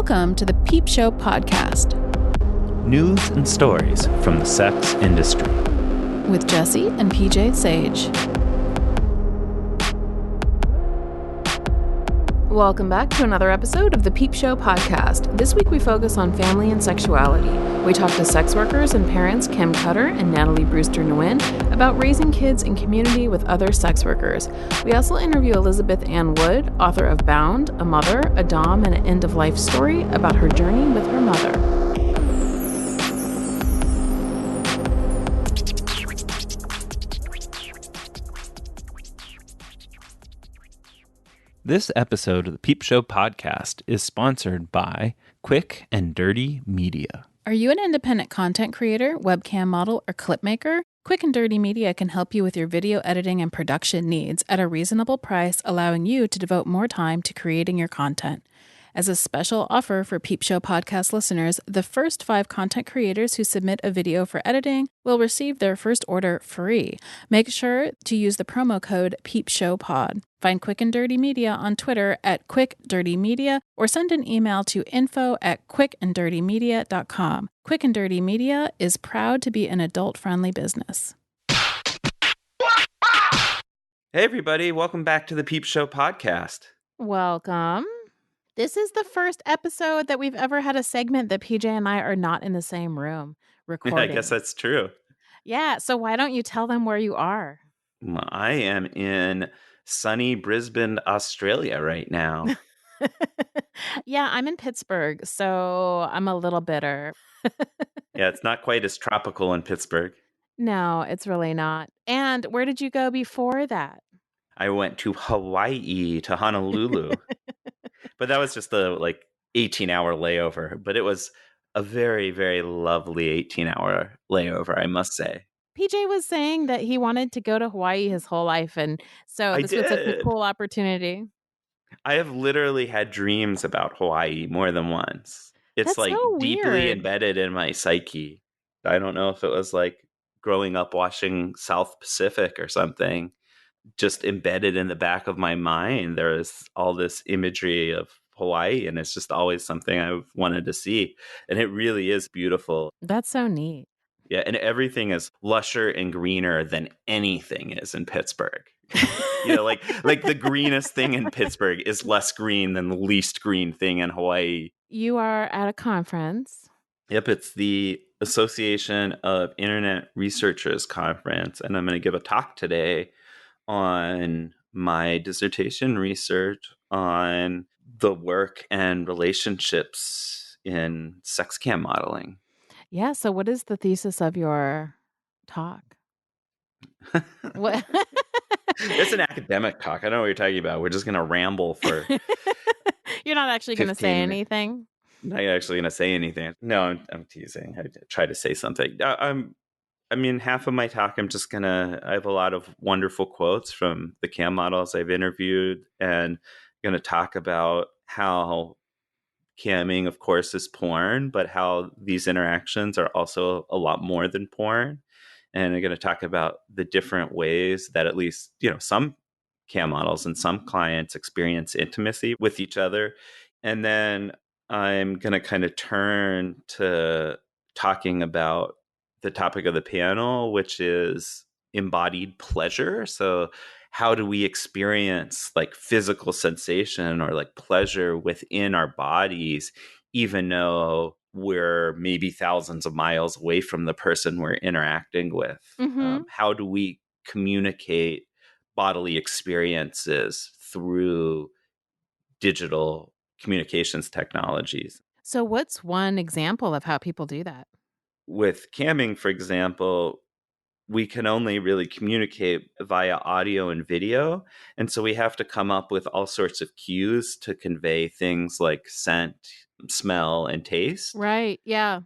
Welcome to the Peep Show podcast. News and stories from the sex industry. With Jesse and PJ Sage. Welcome back to another episode of the Peep Show podcast. This week we focus on family and sexuality. We talk to sex workers and parents Kim Cutter and Natalie Brewster Nguyen about raising kids in community with other sex workers. We also interview Elizabeth Ann Wood, author of Bound, a mother, a Domme, and an end-of-life story about her journey with her mother. This episode of the Peep Show podcast is sponsored by Quick and Dirty Media. Are you an independent content creator, webcam model, or clip maker? Quick and Dirty Media can help you with your video editing and production needs at a reasonable price, allowing you to devote more time to creating your content. As a special offer for Peep Show podcast listeners, the first 5 content creators who submit a video for editing will receive their first order free. Make sure to use the promo code PeepShowPod. Find Quick and Dirty Media on Twitter at QuickDirtyMedia or send an email to info@quickanddirtymedia.com. Quick and Dirty Media is proud to be an adult-friendly business. Hey everybody, welcome back to the Peep Show podcast. Welcome. This is the first episode that we've ever had a segment that PJ and I are not in the same room recording. I guess that's true. Yeah, so why don't you tell them where you are? Well, I am in sunny Brisbane, Australia right now. Yeah, I'm in Pittsburgh, so I'm a little bitter. Yeah, it's not quite as tropical in Pittsburgh. No, it's really not. And where did you go before that? I went to Hawaii, to Honolulu. But that was just the 18-hour layover. But it was a very, very lovely 18-hour layover, I must say. PJ was saying that he wanted to go to Hawaii his whole life, and so this was such a cool opportunity. I have literally had dreams about Hawaii more than once. It's That's so deeply weird. embedded in my psyche. I don't know if it was growing up watching South Pacific or something. Just embedded in the back of my mind, there is all this imagery of Hawaii, and it's just always something I've wanted to see. And it really is beautiful. That's so neat. Yeah, and everything is lusher and greener than anything is in Pittsburgh. like the greenest thing in Pittsburgh is less green than the least green thing in Hawaii. You are at a conference. Yep, it's the Association of Internet Researchers Conference, and I'm going to give a talk today on my dissertation research on the work and relationships in sex cam modeling. Yeah, so what is the thesis of your talk? What? It's an academic talk. I don't know what you're talking about. We're just going to ramble for You're not actually going to say anything? I'm not actually going to say anything. No, I'm teasing. I try to say something. Half of my talk, I have a lot of wonderful quotes from the cam models I've interviewed, and going to talk about how camming, of course, is porn, but how these interactions are also a lot more than porn. And I'm going to talk about the different ways that at least, some cam models and some clients experience intimacy with each other. And then I'm going to kind of turn to talking about the topic of the panel, which is embodied pleasure. So how do we experience physical sensation or pleasure within our bodies, even though we're maybe thousands of miles away from the person we're interacting with? Mm-hmm. How do we communicate bodily experiences through digital communications technologies? So what's one example of how people do that? With camming, for example, we can only really communicate via audio and video. And so we have to come up with all sorts of cues to convey things like scent, smell, and taste. Right. Yeah.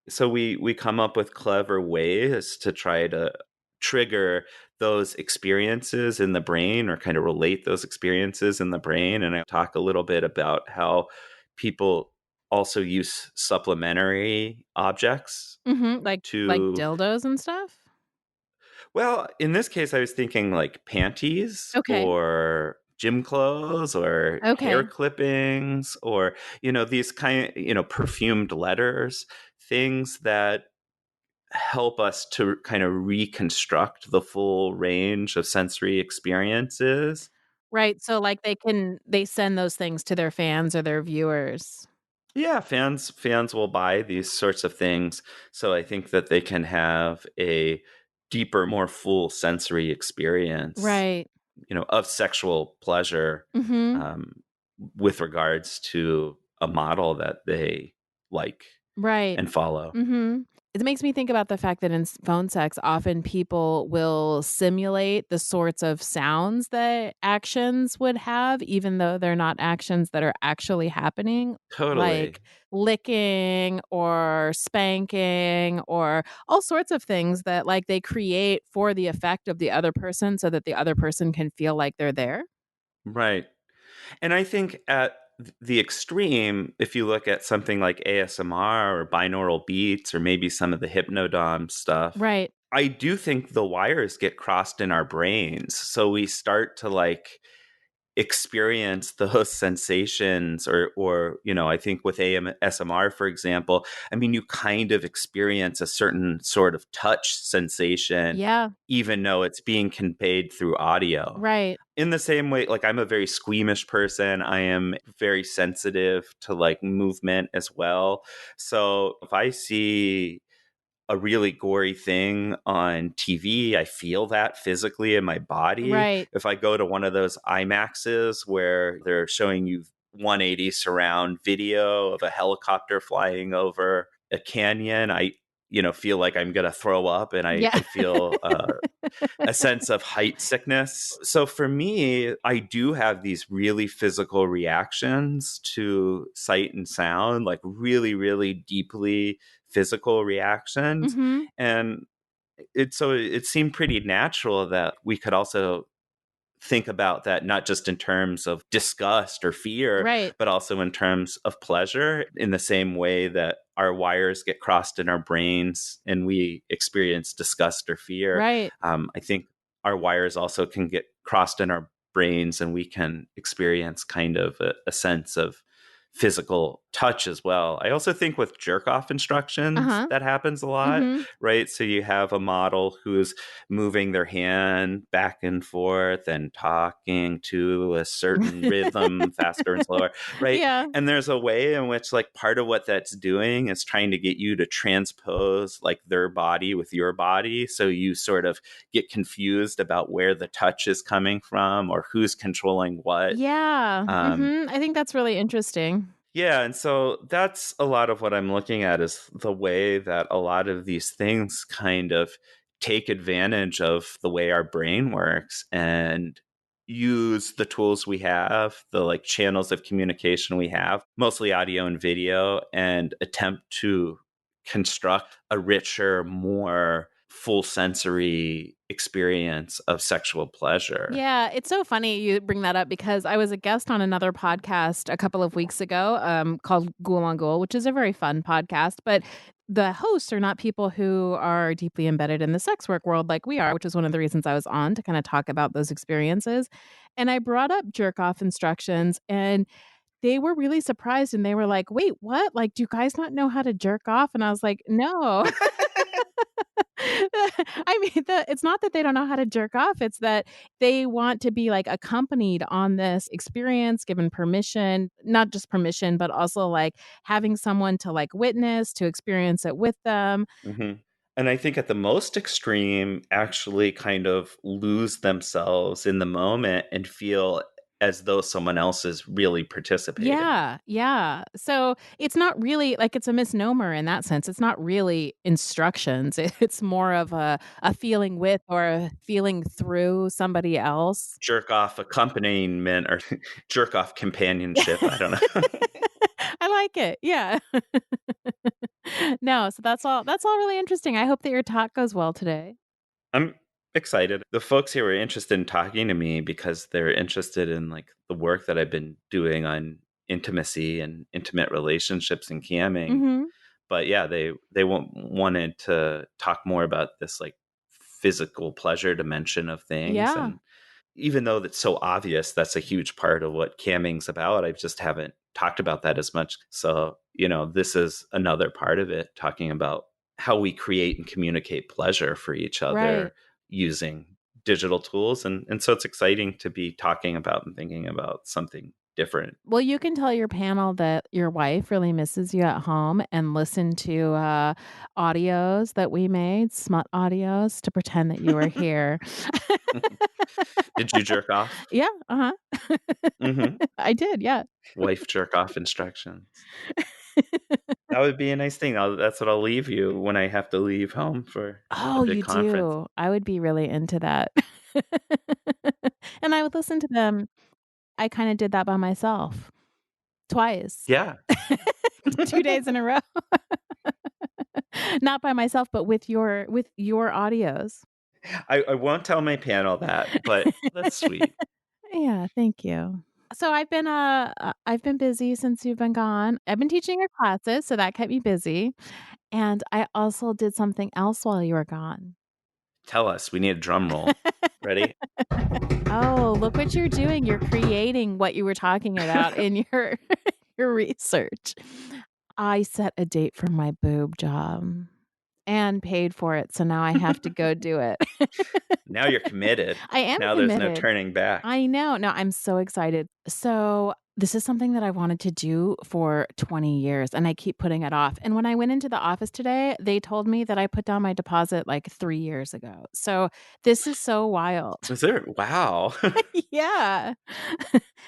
So we come up with clever ways to try to trigger those experiences in the brain, or kind of relate those experiences in the brain. And I talk a little bit about how people also use supplementary objects. Mm-hmm. Like dildos and stuff? Well, in this case, I was thinking panties, Okay. or gym clothes or hair Okay. clippings or, these perfumed letters, things that help us to kind of reconstruct the full range of sensory experiences. Right, so, like, they send those things to their fans or their viewers. Yeah, fans will buy these sorts of things, so I think that they can have a deeper, more full sensory experience, Right. of sexual pleasure, Mhm. um, with regards to a model that they like Right. and follow. Mhm. It makes me think about the fact that in phone sex, often people will simulate the sorts of sounds that actions would have, even though they're not actions that are actually happening, Totally. like licking or spanking or all sorts of things that, like, they create for the effect of the other person so that the other person can feel like they're there. Right. And I think at the extreme, if you look at something like ASMR or binaural beats or maybe some of the hypnodom stuff, Right. I do think the wires get crossed in our brains. So we start to experience those sensations or I think with ASMR, for example, I mean, you kind of experience a certain sort of touch sensation, Yeah. even though it's being conveyed through audio. Right. In the same way, like, I'm a very squeamish person. I am very sensitive to like movement as well. So if I see a really gory thing on TV, I feel that physically in my body. Right. If I go to one of those IMAXs where they're showing you 180 surround video of a helicopter flying over a canyon, I feel like I'm gonna throw up, and I, Yeah. I feel a sense of height sickness. So for me, I do have these really physical reactions to sight and sound, like really, really deeply physical reactions. Mhm. And it seemed pretty natural that we could also think about that not just in terms of disgust or fear, Right. but also in terms of pleasure, in the same way that our wires get crossed in our brains and we experience disgust or fear. Right. I think our wires also can get crossed in our brains and we can experience kind of a sense of physical touch as well. I also think with jerk off instructions Uh-huh. that happens a lot, Mhm. right? So you have a model who's moving their hand back and forth and talking to a certain rhythm, faster and slower, right? Yeah. And there's a way in which, like, part of what that's doing is trying to get you to transpose like their body with your body. So you sort of get confused about where the touch is coming from or who's controlling what. Yeah. Um, Mhm. I think that's really interesting. yeah, and so that's a lot of what I'm looking at is the way that a lot of these things kind of take advantage of the way our brain works and use the tools we have, the like channels of communication we have, mostly audio and video, and attempt to construct a richer, more full sensory experience of sexual pleasure. Yeah, it's so funny you bring that up because I was a guest on another podcast a couple of weeks ago, called Ghoul on Ghoul, which is a very fun podcast. But the hosts are not people who are deeply embedded in the sex work world like we are, which is one of the reasons I was on to kind of talk about those experiences. And I brought up jerk off instructions, and they were really surprised and they were like, "Wait, what? Like, do you guys not know how to jerk off?" And I was like, "No." I mean, it's not that they don't know how to jerk off, it's that they want to be, like, accompanied on this experience, given permission, not just permission, but also, like, having someone to, like, witness, to experience it with them. hmm And I think at the most extreme, actually kind of lose themselves in the moment and feel as though someone else is really participating. Yeah, yeah. So, it's not really like, it's a misnomer in that sense. It's not really instructions. It's more of a feeling with or a feeling through somebody else. Jerk off accompaniment or jerk off companionship. I don't know. I like it. Yeah. No, so that's all really interesting. I hope that your talk goes well today. I'm excited. The folks here were interested in talking to me because they're interested in like the work that I've been doing on intimacy and intimate relationships and camming. Mhm. But yeah, wanted to talk more about this like physical pleasure dimension of things, Yeah. and even though that's so obvious, that's a huge part of what camming's about. I just haven't talked about that as much. So, this is another part of it, talking about how we create and communicate pleasure for each other Right. using digital tools. And so it's exciting to be talking about and thinking about something different. Well, you can tell your panel that your wife really misses you at home and listen to audios that we made, smut audios, to pretend that you were here. Did you jerk off? Yeah, Mm-hmm. I did, yeah. Wife jerk off instructions. That would be a nice thing. That's what I'll leave you when I have to leave home for a Oh, big you conference. do? I would be really into that. And I would listen to them. I kinda did that by myself twice. Yeah. 2 days in a row. Not by myself, but with your audios. I won't tell my panel that, but that's sweet. Yeah, thank you. So I've been busy since you've been gone. I've been teaching your classes, so that kept me busy, and I also did something else while you were gone. Tell us. We need a drum roll. Ready? Oh, look what you're doing. You're creating what you were talking about in your your research. I set a date for my boob job and paid for it, so now I have to go do it. Now you're committed. I am Now there's no committed. turning back. I know. No, I'm so excited. So, this is something that I wanted to do for 20 years and I keep putting it off. And when I went into the office today, they told me that I put down my deposit like 3 years ago. So, this is so wild. Is there? Wow. Yeah.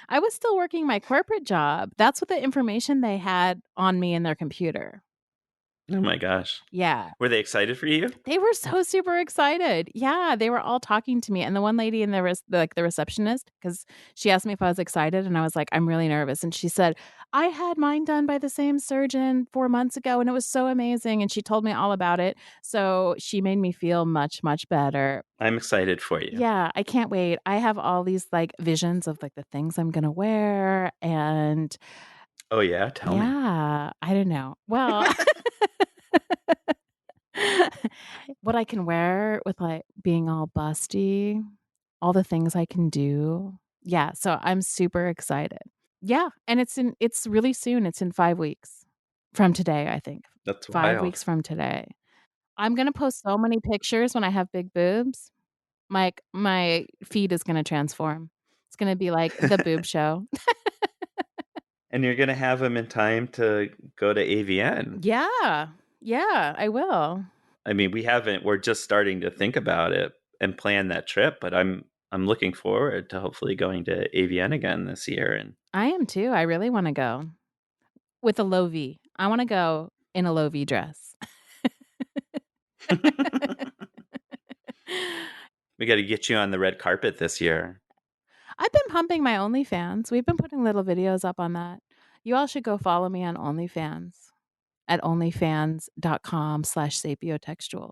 I was still working my corporate job. That's what the information they had on me in their computer. Oh my gosh. Yeah. Were they excited for you? They were so super excited. Yeah, they were all talking to me, and the one lady in the receptionist, because she asked me if I was excited, and I was like, "I'm really nervous," and she said, "I had mine done by the same surgeon 4 months ago, and it was so amazing," and she told me all about it, so she made me feel much, much better. I'm excited for you. Yeah, I can't wait. I have all these, like, visions of, like, the things I'm gonna wear, and Oh yeah? Tell me. yeah, I don't know. Well what I can wear with, like, being all busty, all the things I can do. Yeah, so I'm super excited. Yeah, and it's really soon, it's in 5 weeks from today, I think. That's 5 wild. weeks from today. I'm gonna post so many pictures when I have big boobs. My feed is gonna transform. It's gonna be like the boob show. And you're going to have them in time to go to AVN. Yeah. Yeah, I will. I mean, we're just starting to think about it and plan that trip, but I'm looking forward to hopefully going to AVN again this year. And I am too. I really wanna go with a low V. I wanna go in a low V dress. we got to get you on the red carpet this year. I've been pumping my OnlyFans. We've been putting little videos up on that. You all should go follow me on OnlyFans at onlyfans.com/sapiotextual.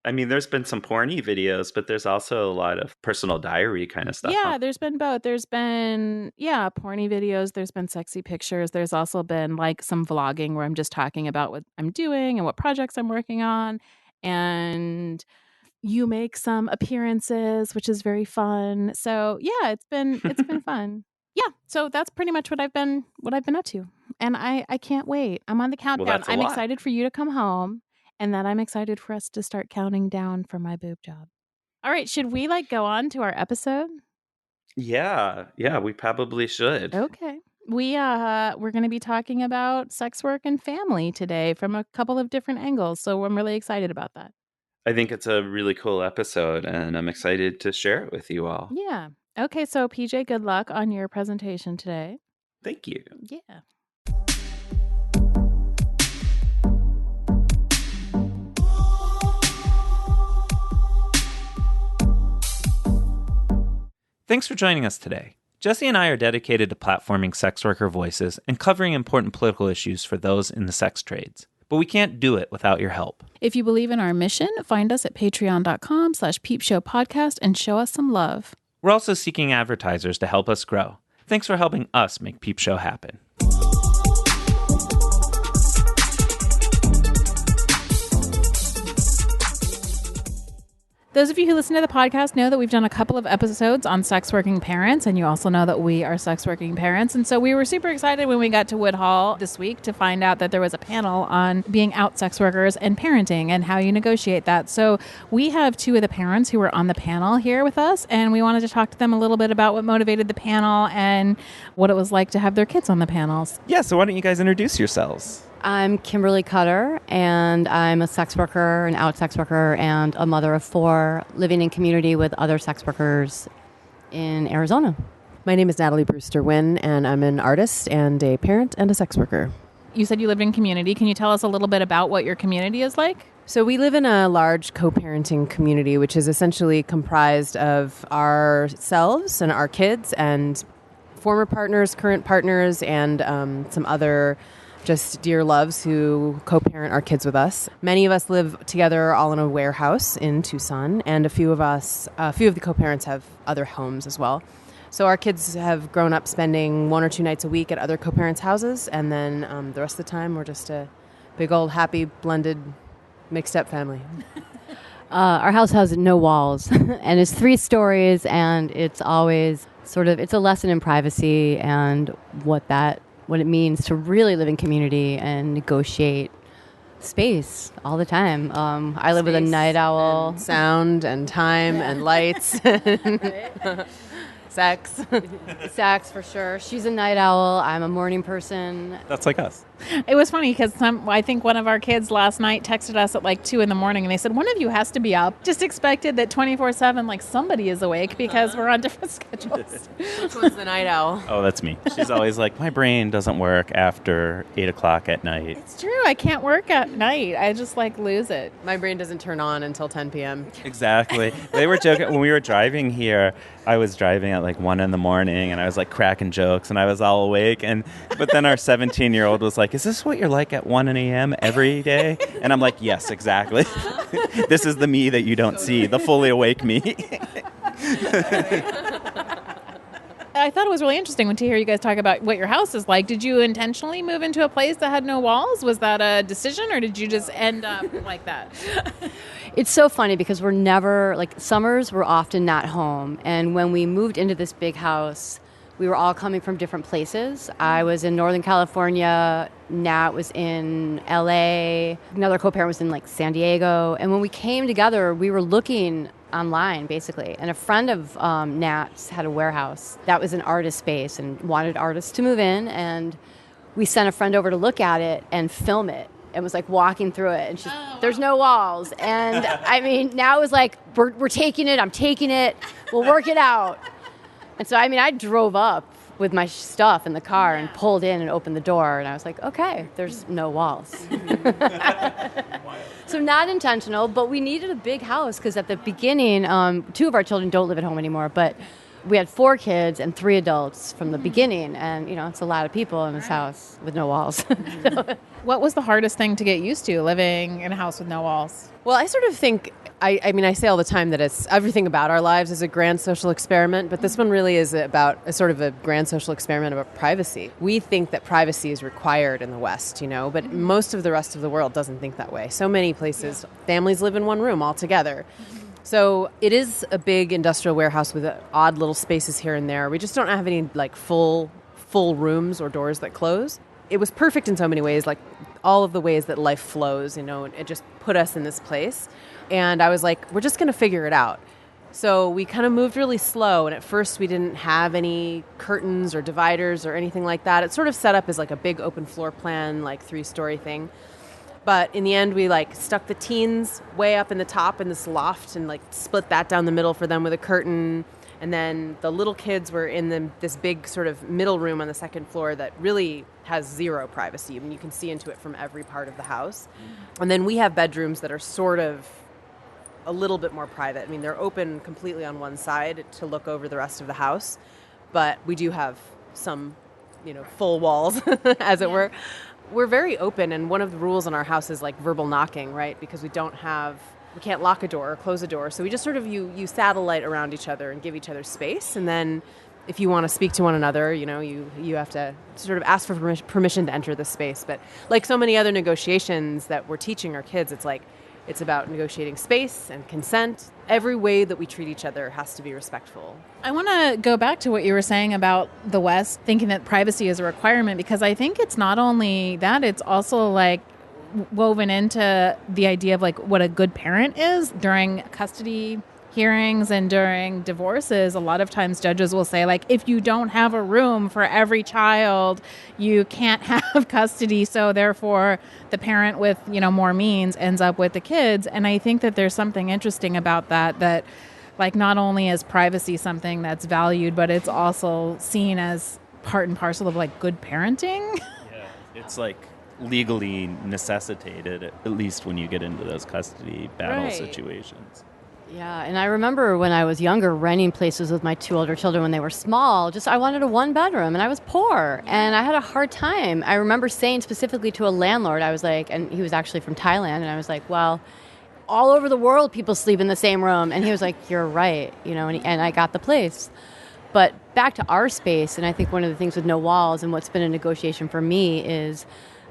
I mean, there's been some porny videos, but there's also a lot of personal diary kind of stuff. Yeah, there's been both. There's been, porny videos. There's been sexy pictures. There's also been like some vlogging where I'm just talking about what I'm doing and what projects I'm working on. And you make some appearances, which is very fun. So yeah, it's been fun. Yeah, so that's pretty much what I've been up to, and I can't wait. I'm on the countdown. that's a I'm lot. excited for you to come home, and then I'm excited for us to start counting down for my boob job. All right, should we like go on to our episode? Yeah, we probably should. Okay. We're going to be talking about sex work and family today from a couple of different angles, so I'm really excited about that. I think it's a really cool episode, and I'm excited to share it with you all. Yeah. Okay, so PJ, good luck on your presentation today. Thank you. Yeah. Thanks for joining us today. Jesse and I are dedicated to platforming sex worker voices and covering important political issues for those in the sex trades. But we can't do it without your help. If you believe in our mission, find us at patreon.com/peepshowpodcast and show us some love. We're also seeking advertisers to help us grow. Thanks for helping us make Peep Show happen. Those of you who listen to the podcast know that we've done a couple of episodes on sex working parents, and you also know that we are sex working parents. And so we were super excited when we got to Woodhall this week to find out that there was a panel on being out sex workers and parenting and how you negotiate that. So we have two of the parents who were on the panel here with us, and we wanted to talk to them a little bit about what motivated the panel and what it was like to have their kids on the panels. Yeah, so why don't you guys introduce yourselves? I'm Kimberly Cutter, and I'm a sex worker, an out sex worker, and a mother of 4 living in community with other sex workers in Arizona. My name is Natalie Brewster Nguyen, and I'm an artist and a parent and a sex worker. You said you lived in community. Can you tell us a little bit about what your community is like? So we live in a large co-parenting community, which is essentially comprised of ourselves and our kids and former partners, current partners, and some other just dear loves who co-parent our kids with us. Many of us live together all in a warehouse in Tucson, and a few of the co-parents have other homes as well. So our kids have grown up spending 1 or 2 nights a week at other co-parents' houses, and then the rest of the time we're just a big old happy blended mixed-up family. Our house has no walls, and it's 3 stories, and it's always it's a lesson in privacy and what it means to really live in community and negotiate space all the time. I live with a night owl. And sound and time and lights. Sex. Sex, for sure. She's a night owl. I'm a morning person. That's like us. It was funny because I think one of our kids last night texted us at like 2 a.m. and they said, one of you has to be up. Just expected that 24/7, like somebody is awake because we're on different schedules. Which one's the night owl? Oh, that's me. She's always like, my brain doesn't work after 8 o'clock at night. It's true. I can't work at night. I just lose it. My brain doesn't turn on until 10 p.m. Exactly. They were joking. When we were driving here, I was driving at like 1 a.m. and I was like cracking jokes and I was all awake. But then our 17-year-old was like, is this what you're like at 1 a.m. every day? And I'm like, yes, exactly. This is the me that you don't see, the fully awake me. I thought it was really interesting to hear you guys talk about what your house is like. Did you intentionally move into a place that had no walls? Was that a decision, or did you just end up like that? It's so funny because we're never, summers we're often not home. And when we moved into this big house, we were all coming from different places. I was in Northern California, Nat was in LA, another co-parent was in San Diego. And when we came together, we were looking online, basically. And a friend of Nat's had a warehouse that was an artist space and wanted artists to move in. And we sent a friend over to look at it and film it. And was walking through it. And she's, there's no walls. And now it was we're taking it. I'm taking it. We'll work it out. And so, I drove up with my stuff in the car and pulled in and opened the door. And I was like, okay, there's no walls. So not intentional, but we needed a big house because at the beginning, 2 of our children don't live at home anymore, but we had 4 kids and 3 adults from the beginning. And, it's a lot of people in this house with no walls. What was the hardest thing to get used to living in a house with no walls? Well, I sort of think, I say all the time that it's everything about our lives is a grand social experiment, but this one really is about a sort of a grand social experiment about privacy. We think that privacy is required in the West, but most of the rest of the world doesn't think that way. So many places, families live in one room all together. So it is a big industrial warehouse with odd little spaces here and there. We just don't have any full rooms or doors that close. It was perfect in so many ways, all of the ways that life flows, it just put us in this place. And I was like, we're just going to figure it out. So we kind of moved really slow. And at first we didn't have any curtains or dividers or anything like that. It's sort of set up as a big open floor plan, 3-story thing. But in the end, we stuck the teens way up in the top in this loft and split that down the middle for them with a curtain. And then the little kids were in this big sort of middle room on the second floor that really has zero privacy. You can see into it from every part of the house. And then we have bedrooms that are sort of a little bit more private. They're open completely on one side to look over the rest of the house. But we do have some, full walls, as it were. We're very open, and one of the rules in our house is verbal knocking, right? Because we can't lock a door or close a door. So we just sort of you satellite around each other and give each other space. And then if you want to speak to one another, you have to sort of ask for permission to enter the space. But like so many other negotiations that we're teaching our kids, it's It's about negotiating space and consent. Every way that we treat each other has to be respectful. I want to go back to what you were saying about the West, thinking that privacy is a requirement, because I think it's not only that, it's also like woven into the idea of like what a good parent is during custody hearings and during divorces. A lot of times judges will say, like, if you don't have a room for every child, you can't have custody. So therefore the parent with, more means ends up with the kids. And I think that there's something interesting about that like not only is privacy something that's valued, but it's also seen as part and parcel of like good parenting. Yeah, it's like legally necessitated, at least when you get into those custody battle situations. Yeah, and I remember when I was younger renting places with my 2 older children when they were small. I wanted a 1-bedroom, and I was poor, and I had a hard time. I remember saying specifically to a landlord, I was like, and he was actually from Thailand, and I was like, well, all over the world people sleep in the same room. And he was like, you're right, and I got the place. But back to our space, and I think one of the things with no walls and what's been a negotiation for me is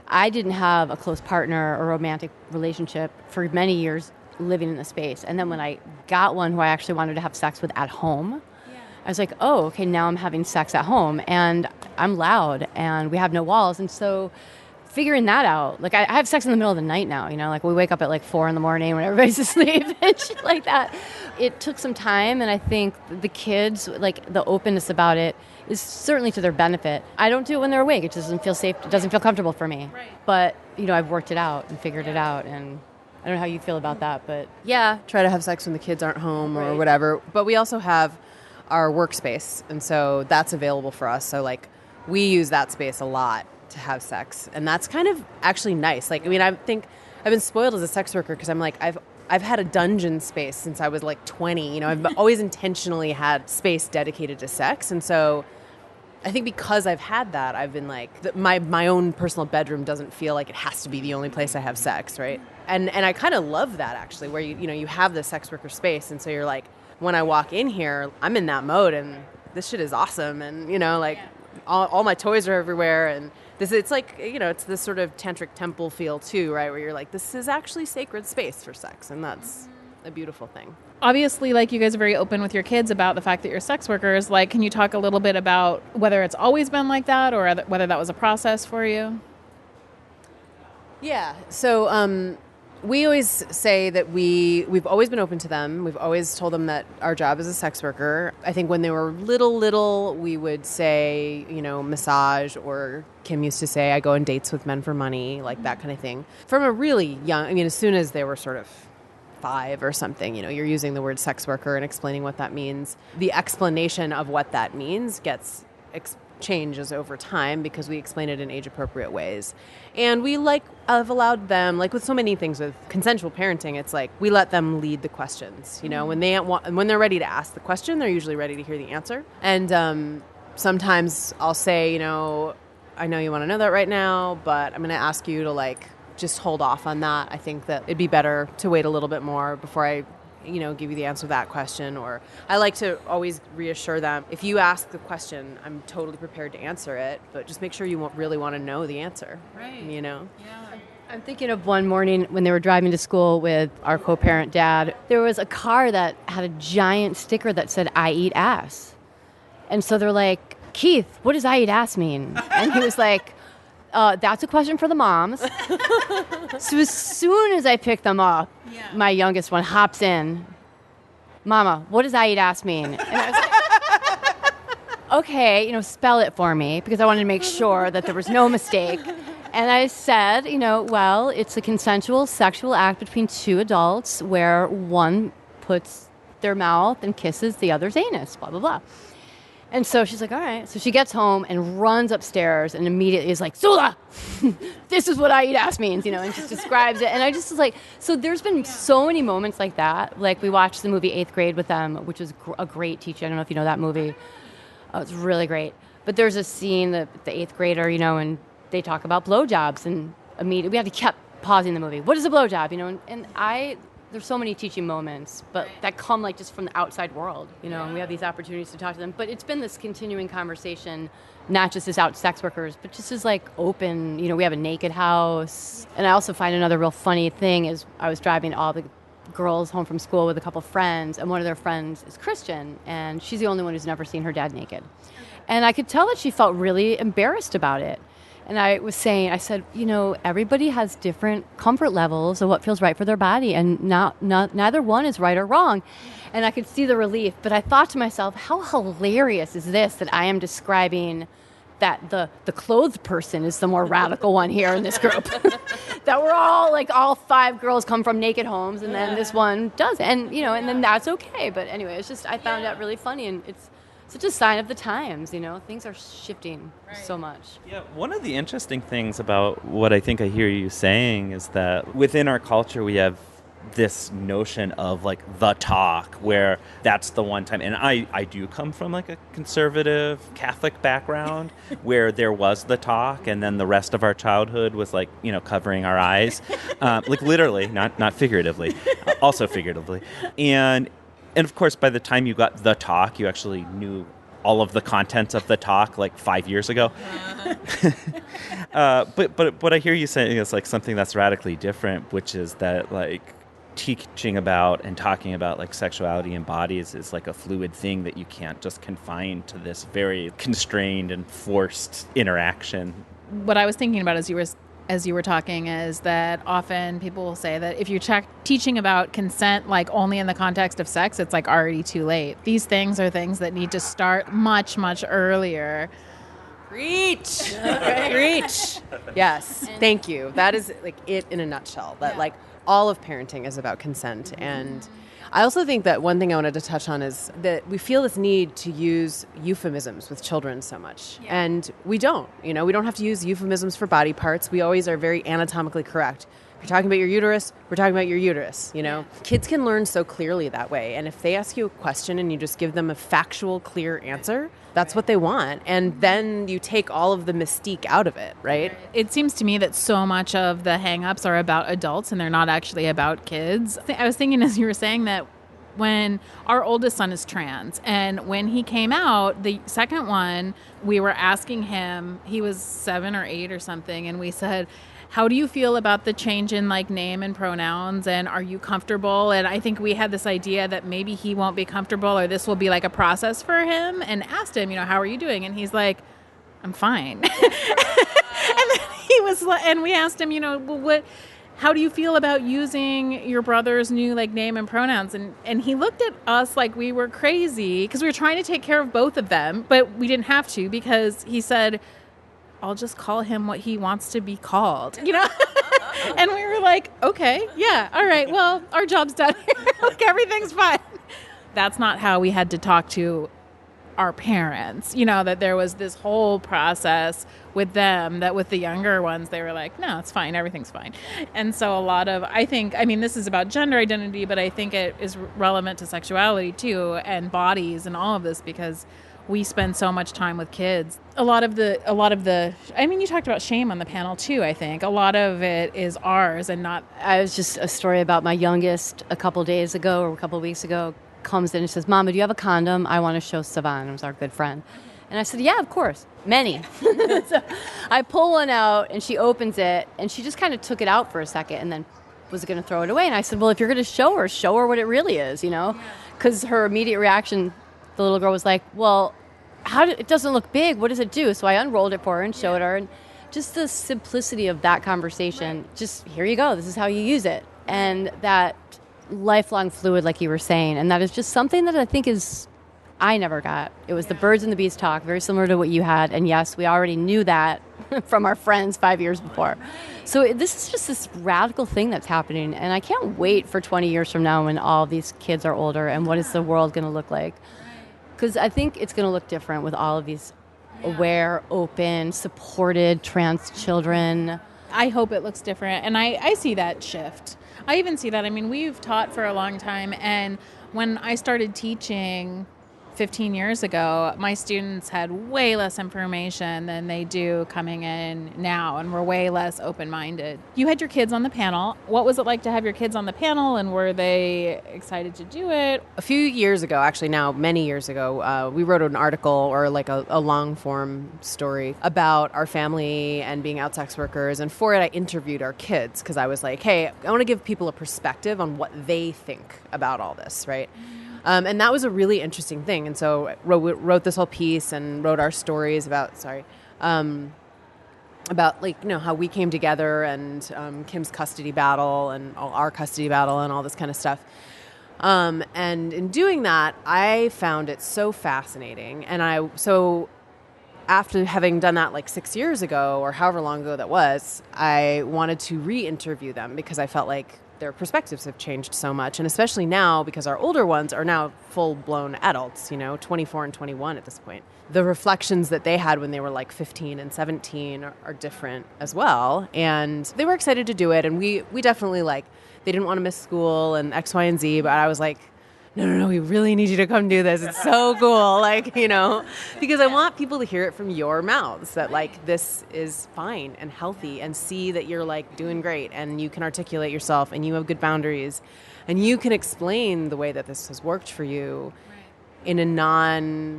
I didn't have a close partner or romantic relationship for many years living in the space. And then when I got one who I actually wanted to have sex with at home, I was like, oh, okay, now I'm having sex at home and I'm loud and we have no walls. And so figuring that out, like I have sex in the middle of the night now, like we wake up at like 4 a.m. when everybody's asleep and shit like that. It took some time, and I think the kids, like the openness about it is certainly to their benefit. I don't do it when they're awake. It just doesn't feel safe. It doesn't feel comfortable for me. Right. But, I've worked it out and figured it out, and I don't know how you feel about that, but yeah, try to have sex when the kids aren't home or whatever. But we also have our workspace, and so that's available for us. So like we use that space a lot to have sex, and that's kind of actually nice. Like, I think I've been spoiled as a sex worker because I'm like I've had a dungeon space since I was like 20. I've always intentionally had space dedicated to sex, and so I think because I've had that, I've been like, my own personal bedroom doesn't feel like it has to be the only place I have sex, right? And I kind of love that, actually, where you have the sex worker space, and so you're like, when I walk in here, I'm in that mode, and this shit is awesome, and all my toys are everywhere, and it's like, it's this sort of tantric temple feel too, right? Where you're like, this is actually sacred space for sex, and that's a beautiful thing. Obviously, like, you guys are very open with your kids about the fact that you're sex workers. Like, can you talk a little bit about whether it's always been like that or whether that was a process for you? Yeah. So we always say that we've always been open to them. We've always told them that our job is a sex worker. I think when they were little, we would say, massage, or Kim used to say, I go on dates with men for money, like that kind of thing. From a really young, as soon as they were sort of 5 or something, you're using the word sex worker and explaining what that means. The explanation of what that means changes over time because we explain it in age-appropriate ways. And we have allowed them, like with so many things with consensual parenting, it's like we let them lead the questions. When they're ready to ask the question, they're usually ready to hear the answer. And sometimes I'll say, I know you want to know that right now, but I'm going to ask you to just hold off on that. I think that it'd be better to wait a little bit more before I give you the answer to that question. Or I like to always reassure them, if you ask the question, I'm totally prepared to answer it, but just make sure you really want to know the answer. Right. Yeah. I'm thinking of one morning when they were driving to school with our co-parent dad. There was a car that had a giant sticker that said, I eat ass. And so they're like, Keith, what does I eat ass mean? And he was like, that's a question for the moms. So as soon as I pick them up, my youngest one hops in. Mama, what does I eat ass mean? And I was like, okay, spell it for me, because I wanted to make sure that there was no mistake. And I said, well, it's a consensual sexual act between 2 adults where one puts their mouth and kisses the other's anus, blah, blah, blah. And so she's like, all right. So she gets home and runs upstairs and immediately is like, Sula, this is what I eat ass means, and just describes it. And I just was like, so there's been so many moments like that. Like we watched the movie 8th Grade with them, which was a great teaching. I don't know if you know that movie. Oh, it's really great. But there's a scene, the 8th grader, and they talk about blowjobs, and immediately we had to keep pausing the movie. What is a blowjob? And I there's so many teaching moments, but that come like just from the outside world, and we have these opportunities to talk to them. But it's been this continuing conversation, not just as out sex workers, but just as like open, we have a naked house. And I also find another real funny thing is I was driving all the girls home from school with a couple friends, and one of their friends is Christian, and she's the only one who's never seen her dad naked. And I could tell that she felt really embarrassed about it. And I said, everybody has different comfort levels of what feels right for their body, and neither one is right or wrong. And I could see the relief, but I thought to myself, how hilarious is this that I am describing that the clothed person is the more radical one here in this group. That we're all 5 girls come from naked homes, and then this one doesn't. And, and then that's okay. But anyway, it's just, I found that really funny, and it's such a sign of the times, things are shifting so much. Yeah, one of the interesting things about what I think I hear you saying is that within our culture we have this notion of like the talk, where that's the one time, and I do come from like a conservative Catholic background where there was the talk, and then the rest of our childhood was like, covering our eyes, like literally, not figuratively, also figuratively. And of course, by the time you got the talk, you actually knew all of the contents of the talk like 5 years ago. But what I hear you saying is like something that's radically different, which is that like teaching about and talking about like sexuality and bodies is like a fluid thing that you can't just confine to this very constrained and forced interaction. What I was thinking about as you were talking is that often people will say that if you're teaching about consent like only in the context of sex, it's like already too late. These things are things that need to start much, much earlier. Preach. Preach. Yes. Thank you. That is like it in a nutshell. That like all of parenting is about consent. And I also think that one thing I wanted to touch on is that we feel this need to use euphemisms with children so much. Yeah. And we don't. We don't have to use euphemisms for body parts. We always are very anatomically correct. If you're talking about your uterus, we're talking about your uterus, Yeah. Kids can learn so clearly that way. And if they ask you a question and you just give them a factual, clear answer, that's what they want. And then you take all of the mystique out of it, right? It seems to me that so much of the hang-ups are about adults and they're not actually about kids. I was thinking as you were saying that when our oldest son is trans, and when he came out, the second one, we were asking him, he was 7 or 8 or something, and we said, how do you feel about the change in like name and pronouns, and are you comfortable? And I think we had this idea that maybe he won't be comfortable, or this will be like a process for him, and asked him, how are you doing? And he's like, I'm fine. And then he was, and we asked him, well, how do you feel about using your brother's new like name and pronouns? And he looked at us like we were crazy because we were trying to take care of both of them, but we didn't have to, because he said, I'll just call him what he wants to be called, And we were like, okay, yeah, all right, well, our job's done here. Like, everything's fine. That's not how we had to talk to our parents, that there was this whole process with them, that with the younger ones, they were like, no, it's fine, everything's fine. And so a lot of, this is about gender identity, but I think it is relevant to sexuality too, and bodies and all of this, because we spend so much time with kids. A lot of the, you talked about shame on the panel too, I think. A lot of it is ours and not. I was just a story about my youngest a couple days ago or a couple weeks ago comes in and says, Mama, do you have a condom? I want to show Savan, who's our good friend. And I said, yeah, of course, many. So I pull one out and she opens it and she just kind of took it out for a second and then was going to throw it away. And I said, well, if you're going to show her what it really is, because her immediate reaction, the little girl was like, well, it doesn't look big. What does it do? So I unrolled it for her and showed her. And just the simplicity of that conversation, just here you go. This is how you use it. And that lifelong fluid, like you were saying. And that is just something that I think I never got. It was the birds and the bees talk, very similar to what you had. And yes, we already knew that from our friends 5 years before. So this is just this radical thing that's happening. And I can't wait for 20 years from now when all these kids are older and what is the world going to look like. Because I think it's going to look different with all of these aware, open, supported trans children. I hope it looks different. And I see that shift. I even see that. We've taught for a long time. And when I started teaching 15 years ago, my students had way less information than they do coming in now, and were way less open-minded. You had your kids on the panel. What was it like to have your kids on the panel, and were they excited to do it? A few years ago, actually now many years ago, we wrote an article or like a long-form story about our family and being out sex workers. And for it, I interviewed our kids because I was like, hey, I want to give people a perspective on what they think about all this, right? And that was a really interesting thing. And so wrote this whole piece and wrote our stories about, about like, you know, how we came together and Kim's custody battle and our custody battle and all this kind of stuff. And in doing that, I found it so fascinating. And so after having done that like 6 years ago or however long ago that was, I wanted to re-interview them because I felt like their perspectives have changed so much. And especially now, because our older ones are now full-blown adults, 24 and 21 at this point. The reflections that they had when they were like 15 and 17 are different as well. And they were excited to do it. And we definitely they didn't want to miss school and X, Y, and Z. But I was like, no, we really need you to come do this. It's so cool. Because I want people to hear it from your mouths that this is fine and healthy, and see that you're doing great and you can articulate yourself and you have good boundaries and you can explain the way that this has worked for you in a non-upsetting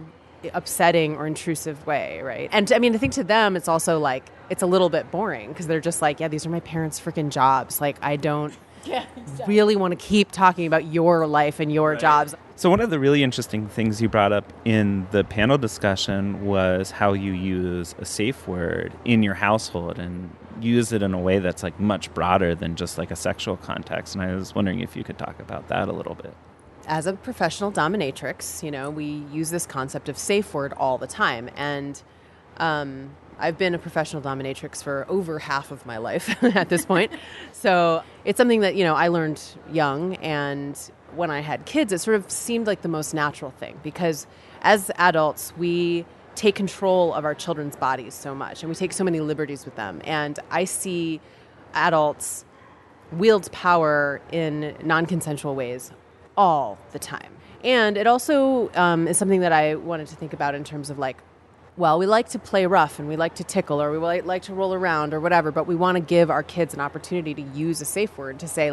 or intrusive way, right? And I mean, I think to them, it's also it's a little bit boring because they're just yeah, these are my parents' freaking jobs. I don't really want to keep talking about your life and your jobs. So one of the really interesting things you brought up in the panel discussion was how you use a safe word in your household and use it in a way that's much broader than just a sexual context. And I was wondering if you could talk about that a little bit. As a professional dominatrix, we use this concept of safe word all the time. And I've been a professional dominatrix for over half of my life at this point. So it's something that, I learned young. And when I had kids, it sort of seemed like the most natural thing because as adults, we take control of our children's bodies so much and we take so many liberties with them. And I see adults wield power in non-consensual ways all the time. And it also is something that I wanted to think about in terms of we like to play rough and we like to tickle or we like to roll around or whatever, but we want to give our kids an opportunity to use a safe word to say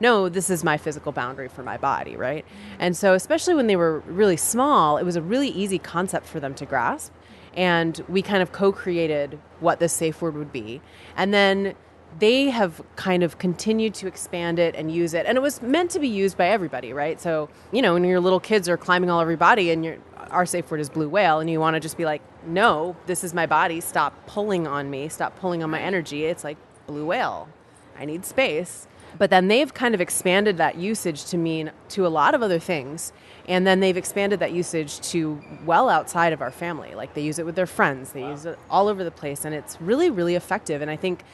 no, this is my physical boundary for my body, right? And so especially when they were really small, it was a really easy concept for them to grasp. And we kind of co-created what this safe word would be. And then they have kind of continued to expand it and use it. And it was meant to be used by everybody, right? So, when your little kids are climbing all over your body and our safe word is blue whale, and you want to just be no, this is my body. Stop pulling on me. Stop pulling on my energy. It's blue whale. I need space. But then they've kind of expanded that usage to mean to a lot of other things. And then they've expanded that usage to well outside of our family. They use it with their friends. They use it all over the place. And it's really, really effective. And I think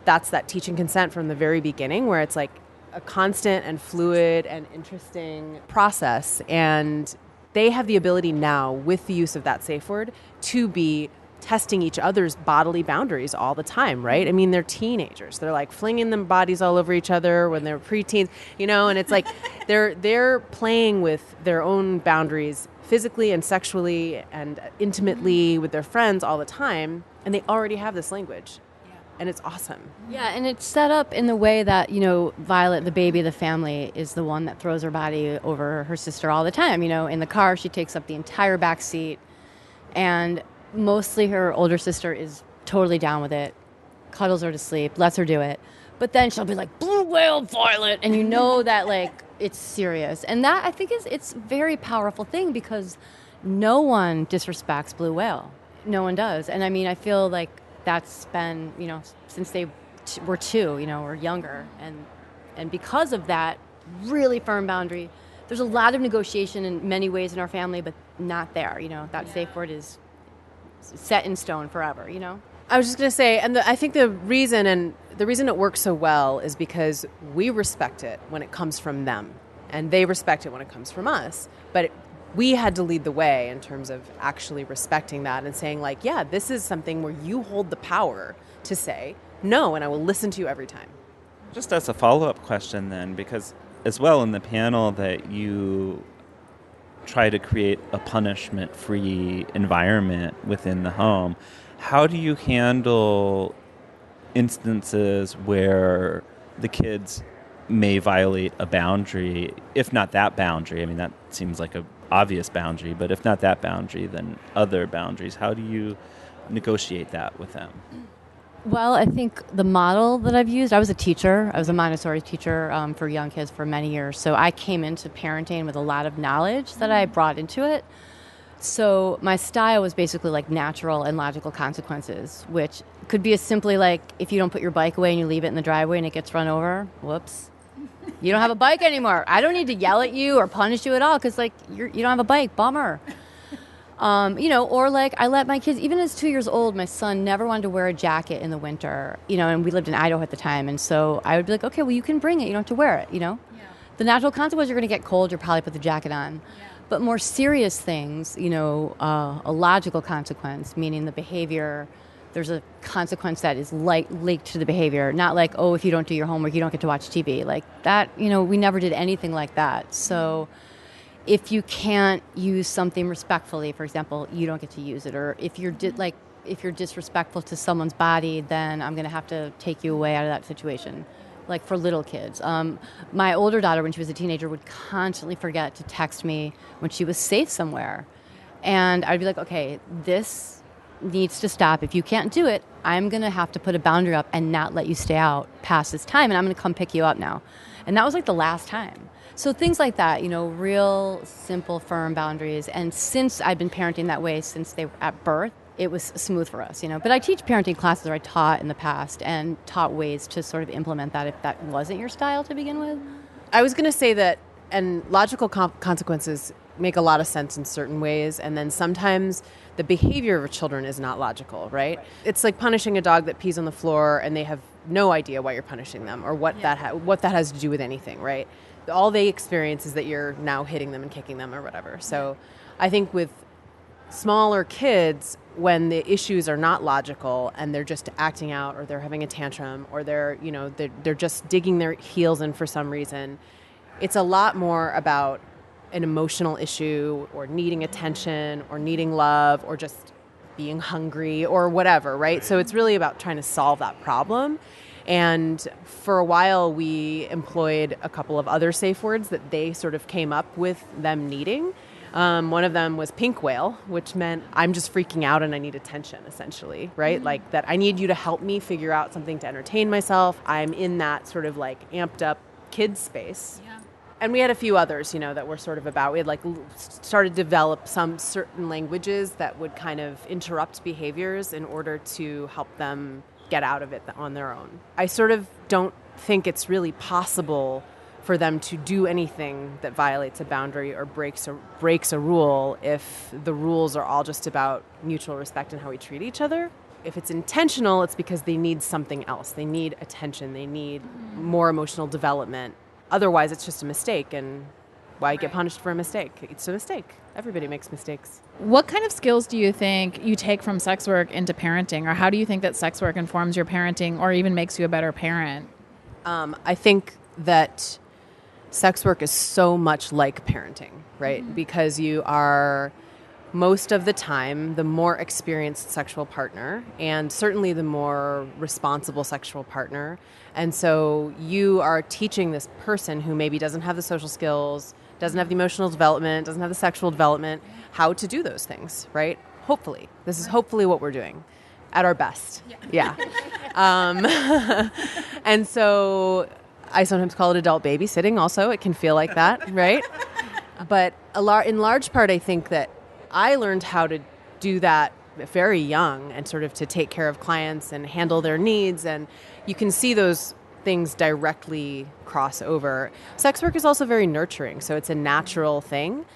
that's that teaching consent from the very beginning where it's a constant and fluid and interesting process. And they have the ability now with the use of that safe word to be testing each other's bodily boundaries all the time, right? I mean, they're teenagers. They're flinging them bodies all over each other when they're preteens, and it's they're playing with their own boundaries physically and sexually and intimately with their friends all the time. And they already have this language. And it's awesome. Yeah, and it's set up in the way that, Violet, the baby of the family, is the one that throws her body over her sister all the time. In the car, she takes up the entire back seat. And mostly her older sister is totally down with it, cuddles her to sleep, lets her do it. But then she'll be blue whale, Violet. And that, it's serious. And that, I think, it's a very powerful thing because no one disrespects blue whale. No one does. And, I mean, I feel that's been, since they were 2, or younger. And because of that really firm boundary, there's a lot of negotiation in many ways in our family, but not there. That safe word is set in stone forever, I was just going to say, and I think the reason it works so well is because we respect it when it comes from them, and they respect it when it comes from us. But we had to lead the way in terms of actually respecting that and saying yeah, this is something where you hold the power to say no, and I will listen to you every time. Just as a follow-up question then, because as well in the panel that you try to create a punishment-free environment within the home. How do you handle instances where the kids may violate a boundary, if not that boundary? I mean, that seems like an obvious boundary, but if not that boundary, then other boundaries. How do you negotiate that with them? Well, I think the model that I've used, I was a teacher. I was a Montessori teacher for young kids for many years. So I came into parenting with a lot of knowledge that I brought into it. So my style was basically like natural and logical consequences, which could be as simply like if you don't put your bike away and you leave it in the driveway and it gets run over, whoops. You don't have a bike anymore. I don't need to yell at you or punish you at all because like you don't have a bike, bummer. Or like I let my kids, even as 2 years old, my son never wanted to wear a jacket in the winter, and we lived in Idaho at the time. And so I would be like, okay, well, you can bring it. You don't have to wear it, Yeah. The natural consequence, you're going to get cold. You'll probably put the jacket on. Yeah. But more serious things, a logical consequence, meaning the behavior, there's a consequence that is linked to the behavior. Not like, oh, if you don't do your homework, you don't get to watch TV. Like that, we never did anything like that. So if you can't use something respectfully, for example, you don't get to use it. Or if you're disrespectful to someone's body, then I'm going to have to take you away out of that situation. Like for little kids. My older daughter, when she was a teenager, would constantly forget to text me when she was safe somewhere. And I'd be like, okay, this needs to stop. If you can't do it, I'm going to have to put a boundary up and not let you stay out past this time, and I'm going to come pick you up now. And that was like the last time. So things like that, real simple, firm boundaries. And since I've been parenting that way since they were at birth, it was smooth for us, But I teach parenting classes, or I taught in the past, and taught ways to sort of implement that if that wasn't your style to begin with. I was going to say that, and logical consequences make a lot of sense in certain ways, and then sometimes the behavior of children is not logical, right? It's like punishing a dog that pees on the floor, and they have no idea why you're punishing them or what that has to do with anything, right? All they experience is that you're now hitting them and kicking them or whatever. So I think with smaller kids, when the issues are not logical and they're just acting out or they're having a tantrum or they're just digging their heels in for some reason, it's a lot more about an emotional issue or needing attention or needing love or just being hungry or whatever, right? So it's really about trying to solve that problem. And for a while, we employed a couple of other safe words that they sort of came up with them needing. One of them was pink whale, which meant I'm just freaking out and I need attention, essentially, right? Mm-hmm. Like that I need you to help me figure out something to entertain myself. I'm in that sort of like amped up kid space. Yeah. And we had a few others, that were sort of about, we had like started to develop some certain languages that would kind of interrupt behaviors in order to help them get out of it on their own. I sort of don't think it's really possible for them to do anything that violates a boundary or breaks a rule if the rules are all just about mutual respect and how we treat each other. If it's intentional, it's because they need something else. They need attention. They need more emotional development. Otherwise, it's just a mistake, and why get punished for a mistake? It's a mistake. Everybody makes mistakes. What kind of skills do you think you take from sex work into parenting, or how do you think that sex work informs your parenting or even makes you a better parent? I think that sex work is so much like parenting, right? Mm-hmm. Because you are, most of the time, the more experienced sexual partner, and certainly the more responsible sexual partner. And so you are teaching this person who maybe doesn't have the social skills, doesn't have the emotional development, doesn't have the sexual development, how to do those things, right? Hopefully. This is hopefully what we're doing at our best. Yeah. And so I sometimes call it adult babysitting also. It can feel like that, right? But in large part, I think that I learned how to do that very young and sort of to take care of clients and handle their needs. And you can see those things directly cross over. Sex work is also very nurturing, so it's a natural thing.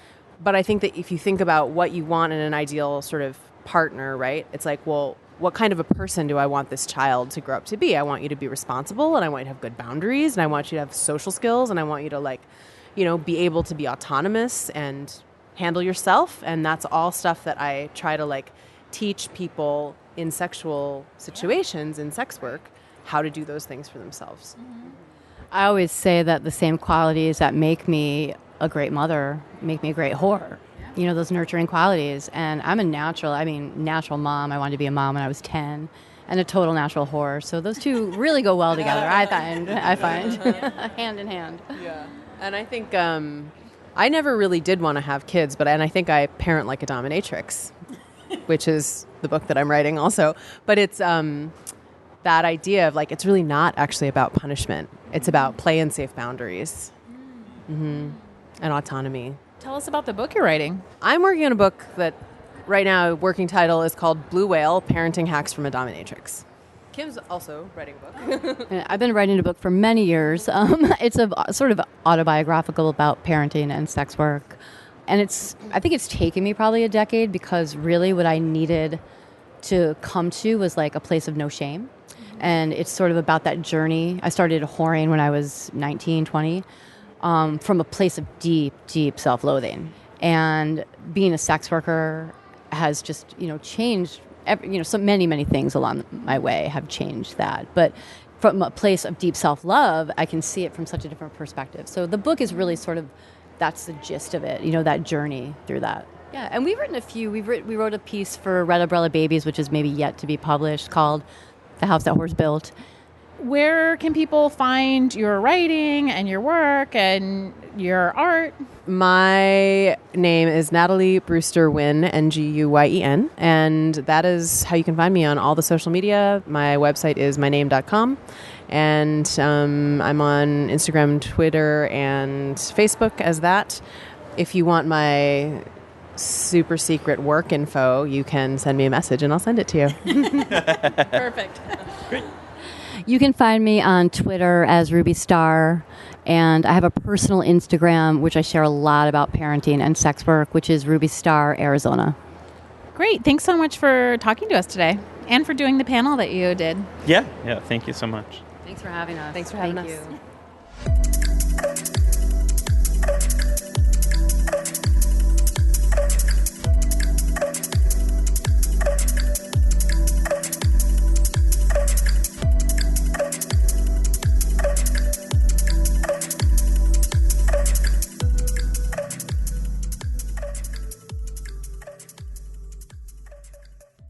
But I think that if you think about what you want in an ideal sort of partner, right? It's like, well, what kind of a person do I want this child to grow up to be? I want you to be responsible, and I want you to have good boundaries, and I want you to have social skills, and I want you to be able to be autonomous and handle yourself. And that's all stuff that I try to teach people in sexual situations in sex work, how to do those things for themselves. I always say that the same qualities that make me a great mother make me a great whore. You know, those nurturing qualities. And I'm a natural mom. I wanted to be a mom when I was 10, and a total natural whore. So those two really go well together, I find, hand in hand. Yeah. And I think I never really did want to have kids, and I think I parent like a dominatrix, which is the book that I'm writing also. But it's that idea of like, it's really not actually about punishment. It's about play and safe boundaries, and autonomy. Tell us about the book you're writing. I'm working on a book that right now, working title is called Blue Whale, Parenting Hacks from a Dominatrix. Kim's also writing a book. I've been writing a book for many years. It's a sort of autobiographical about parenting and sex work. And I think it's taken me probably a decade, because really what I needed to come to was like a place of no shame. And it's sort of about that journey. I started whoring when I was 19, 20. From a place of deep, deep self-loathing. And being a sex worker has just, changed, so many things along my way have changed that. But from a place of deep self-love, I can see it from such a different perspective. So the book is really sort of, that's the gist of it, that journey through that. Yeah, and we've written a few. We wrote a piece for Red Umbrella Babies, which is maybe yet to be published, called The House That Whores Built. Where can people find your writing and your work and your art? My name is Natalie Brewster Nguyen, Nguyen, and that is how you can find me on all the social media. My website is myname.com, and I'm on Instagram, Twitter, and Facebook as that. If you want my super secret work info, you can send me a message and I'll send it to you. Perfect. Great. You can find me on Twitter as Ruby Star, and I have a personal Instagram, which I share a lot about parenting and sex work, which is Ruby Star Arizona. Great. Thanks so much for talking to us today and for doing the panel that you did. Yeah. Thank you so much. Thanks for having us. Thanks for having us. You.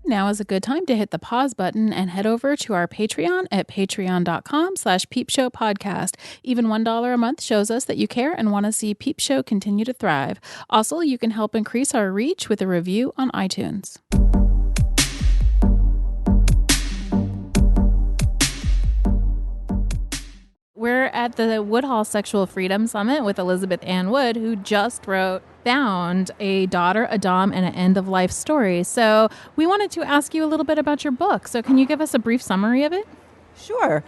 Now is a good time to hit the pause button and head over to our Patreon at patreon.com/peepshowpodcast. Even $1 a month shows us that you care and want to see Peep Show continue to thrive. Also, you can help increase our reach with a review on iTunes. We're at the Woodhall Sexual Freedom Summit with Elizabeth Ann Wood, who just wrote Bound, a daughter, a Domme, and an end-of-life story. So we wanted to ask you a little bit about your book. So can you give us a brief summary of it? Sure.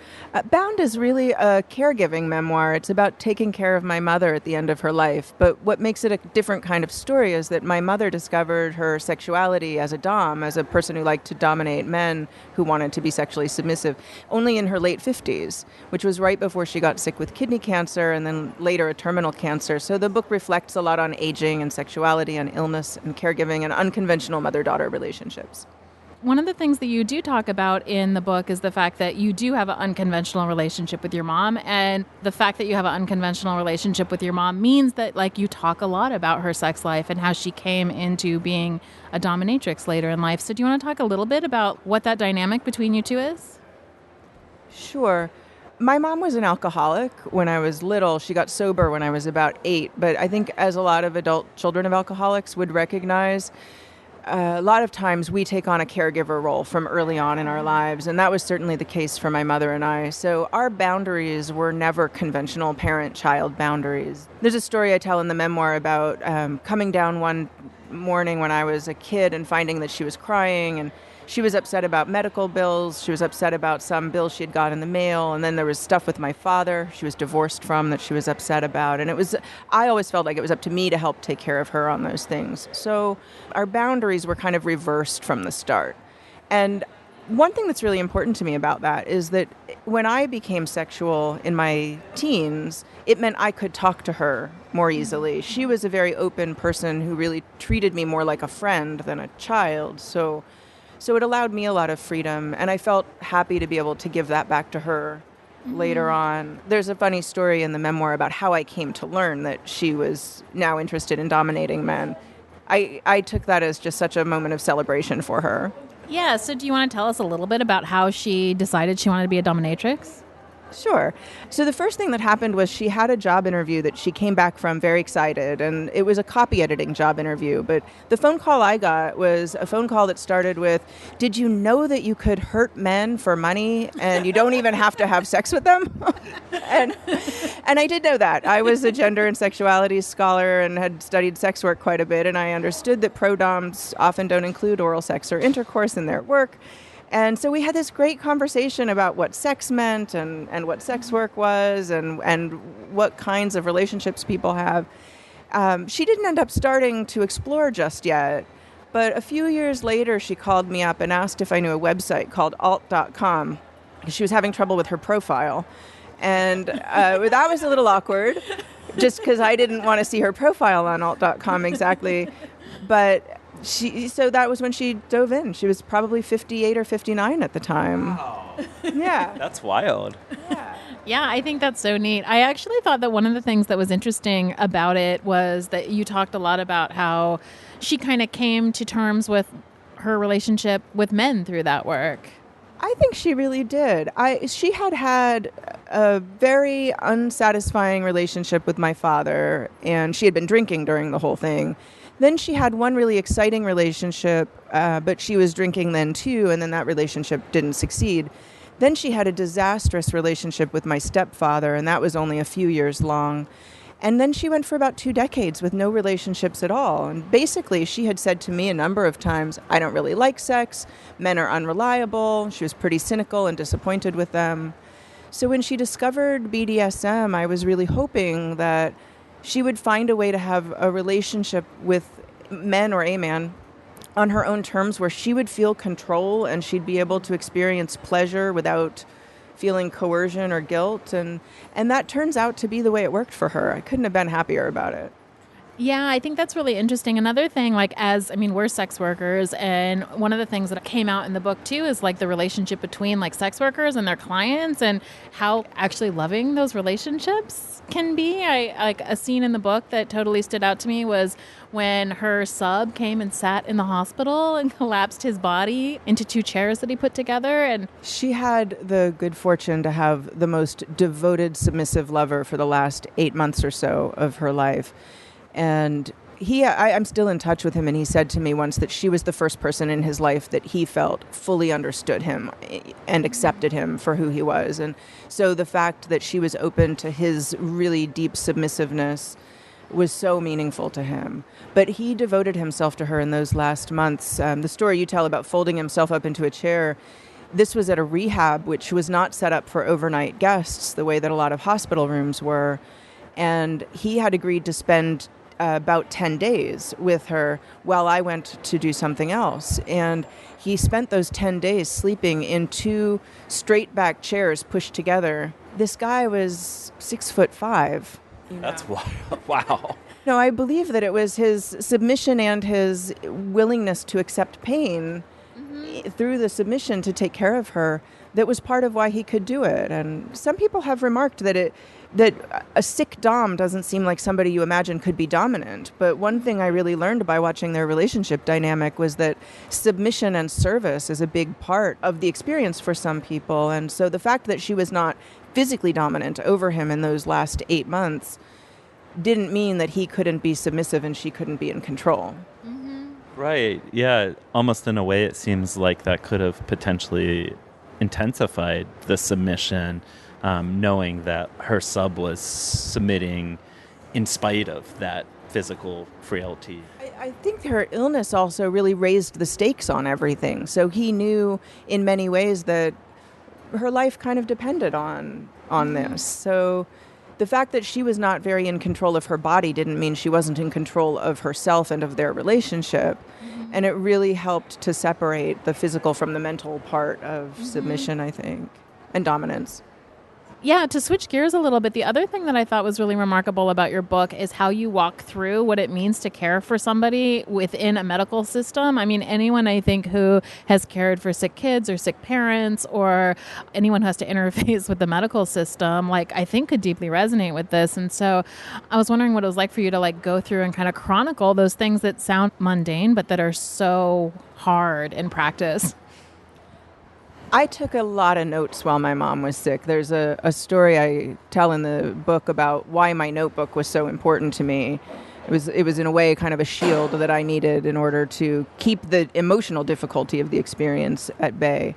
Bound is really a caregiving memoir. It's about taking care of my mother at the end of her life. But what makes it a different kind of story is that my mother discovered her sexuality as a Domme, as a person who liked to dominate men who wanted to be sexually submissive, only in her late 50s, which was right before she got sick with kidney cancer and then later a terminal cancer. So the book reflects a lot on aging and sexuality and illness and caregiving and unconventional mother-daughter relationships. One of the things that you do talk about in the book is the fact that you do have an unconventional relationship with your mom. And the fact that you have an unconventional relationship with your mom means that, like, you talk a lot about her sex life and how she came into being a dominatrix later in life. So do you want to talk a little bit about what that dynamic between you two is? Sure. My mom was an alcoholic when I was little. She got sober when I was about 8. But I think, as a lot of adult children of alcoholics would recognize, a lot of times we take on a caregiver role from early on in our lives, and that was certainly the case for my mother and I. So our boundaries were never conventional parent-child boundaries. There's a story I tell in the memoir about coming down one morning when I was a kid and finding that she was crying, and she was upset about medical bills. She was upset about some bills she had got in the mail. And then there was stuff with my father she was divorced from that she was upset about. And I always felt like it was up to me to help take care of her on those things. So our boundaries were kind of reversed from the start. And one thing that's really important to me about that is that when I became sexual in my teens, it meant I could talk to her more easily. She was a very open person who really treated me more like a friend than a child. So it allowed me a lot of freedom, and I felt happy to be able to give that back to her later on. There's a funny story in the memoir about how I came to learn that she was now interested in dominating men. I took that as just such a moment of celebration for her. Yeah, so do you want to tell us a little bit about how she decided she wanted to be a dominatrix? Sure. So the first thing that happened was she had a job interview that she came back from very excited, and it was a copy editing job interview. But the phone call I got was a phone call that started with, "Did you know that you could hurt men for money and you don't even have to have sex with them?" and I did know that. I was a gender and sexuality scholar and had studied sex work quite a bit, and I understood that pro-doms often don't include oral sex or intercourse in their work. And so we had this great conversation about what sex meant and what sex work was and what kinds of relationships people have. She didn't end up starting to explore just yet, but a few years later she called me up and asked if I knew a website called alt.com. She was having trouble with her profile. And that was a little awkward, just because I didn't want to see her profile on alt.com exactly. But so that was when she dove in. She was probably 58 or 59 at the time. Wow. Yeah. That's wild. Yeah, I think that's so neat. I actually thought that one of the things that was interesting about it was that you talked a lot about how she kind of came to terms with her relationship with men through that work. I think she really did. She had a very unsatisfying relationship with my father, and she had been drinking during the whole thing. Then she had one really exciting relationship, but she was drinking then too, and then that relationship didn't succeed. Then she had a disastrous relationship with my stepfather, and that was only a few years long. And then she went for about 2 decades with no relationships at all. And basically, she had said to me a number of times, "I don't really like sex. Men are unreliable." She was pretty cynical and disappointed with them. So when she discovered BDSM, I was really hoping that she would find a way to have a relationship with men or a man on her own terms where she would feel control and she'd be able to experience pleasure without feeling coercion or guilt. And that turns out to be the way it worked for her. I couldn't have been happier about it. Yeah, I think that's really interesting. Another thing, we're sex workers, and one of the things that came out in the book too is like the relationship between like sex workers and their clients and how actually loving those relationships can be. A scene in the book that totally stood out to me was when her sub came and sat in the hospital and collapsed his body into 2 chairs that he put together. And she had the good fortune to have the most devoted, submissive lover for the last 8 months or so of her life. And I'm still in touch with him, and he said to me once that she was the first person in his life that he felt fully understood him and accepted him for who he was. And so the fact that she was open to his really deep submissiveness was so meaningful to him. But he devoted himself to her in those last months. The story you tell about folding himself up into a chair, this was at a rehab, which was not set up for overnight guests the way that a lot of hospital rooms were. And he had agreed to spend about 10 days with her while I went to do something else. And he spent those 10 days sleeping in 2 straight back chairs pushed together. This guy was 6'5". That's wild. Wow. No, I believe that it was his submission and his willingness to accept pain through the submission to take care of her that was part of why he could do it. And some people have remarked that a sick dom doesn't seem like somebody you imagine could be dominant. But one thing I really learned by watching their relationship dynamic was that submission and service is a big part of the experience for some people. And so the fact that she was not physically dominant over him in those last 8 months didn't mean that he couldn't be submissive and she couldn't be in control. Right. Yeah. Almost in a way, it seems like that could have potentially intensified the submission, knowing that her sub was submitting in spite of that physical frailty. I think her illness also really raised the stakes on everything. So he knew in many ways that her life kind of depended on this. So the fact that she was not very in control of her body didn't mean she wasn't in control of herself and of their relationship. And it really helped to separate the physical from the mental part of submission, I think, and dominance. Yeah, to switch gears a little bit, the other thing that I thought was really remarkable about your book is how you walk through what it means to care for somebody within a medical system. I mean, anyone I think who has cared for sick kids or sick parents or anyone who has to interface with the medical system, like, I think could deeply resonate with this. And so I was wondering what it was like for you to like go through and kind of chronicle those things that sound mundane, but that are so hard in practice. I took a lot of notes while my mom was sick. There's a story I tell in the book about why my notebook was so important to me. It was in a way kind of a shield that I needed in order to keep the emotional difficulty of the experience at bay.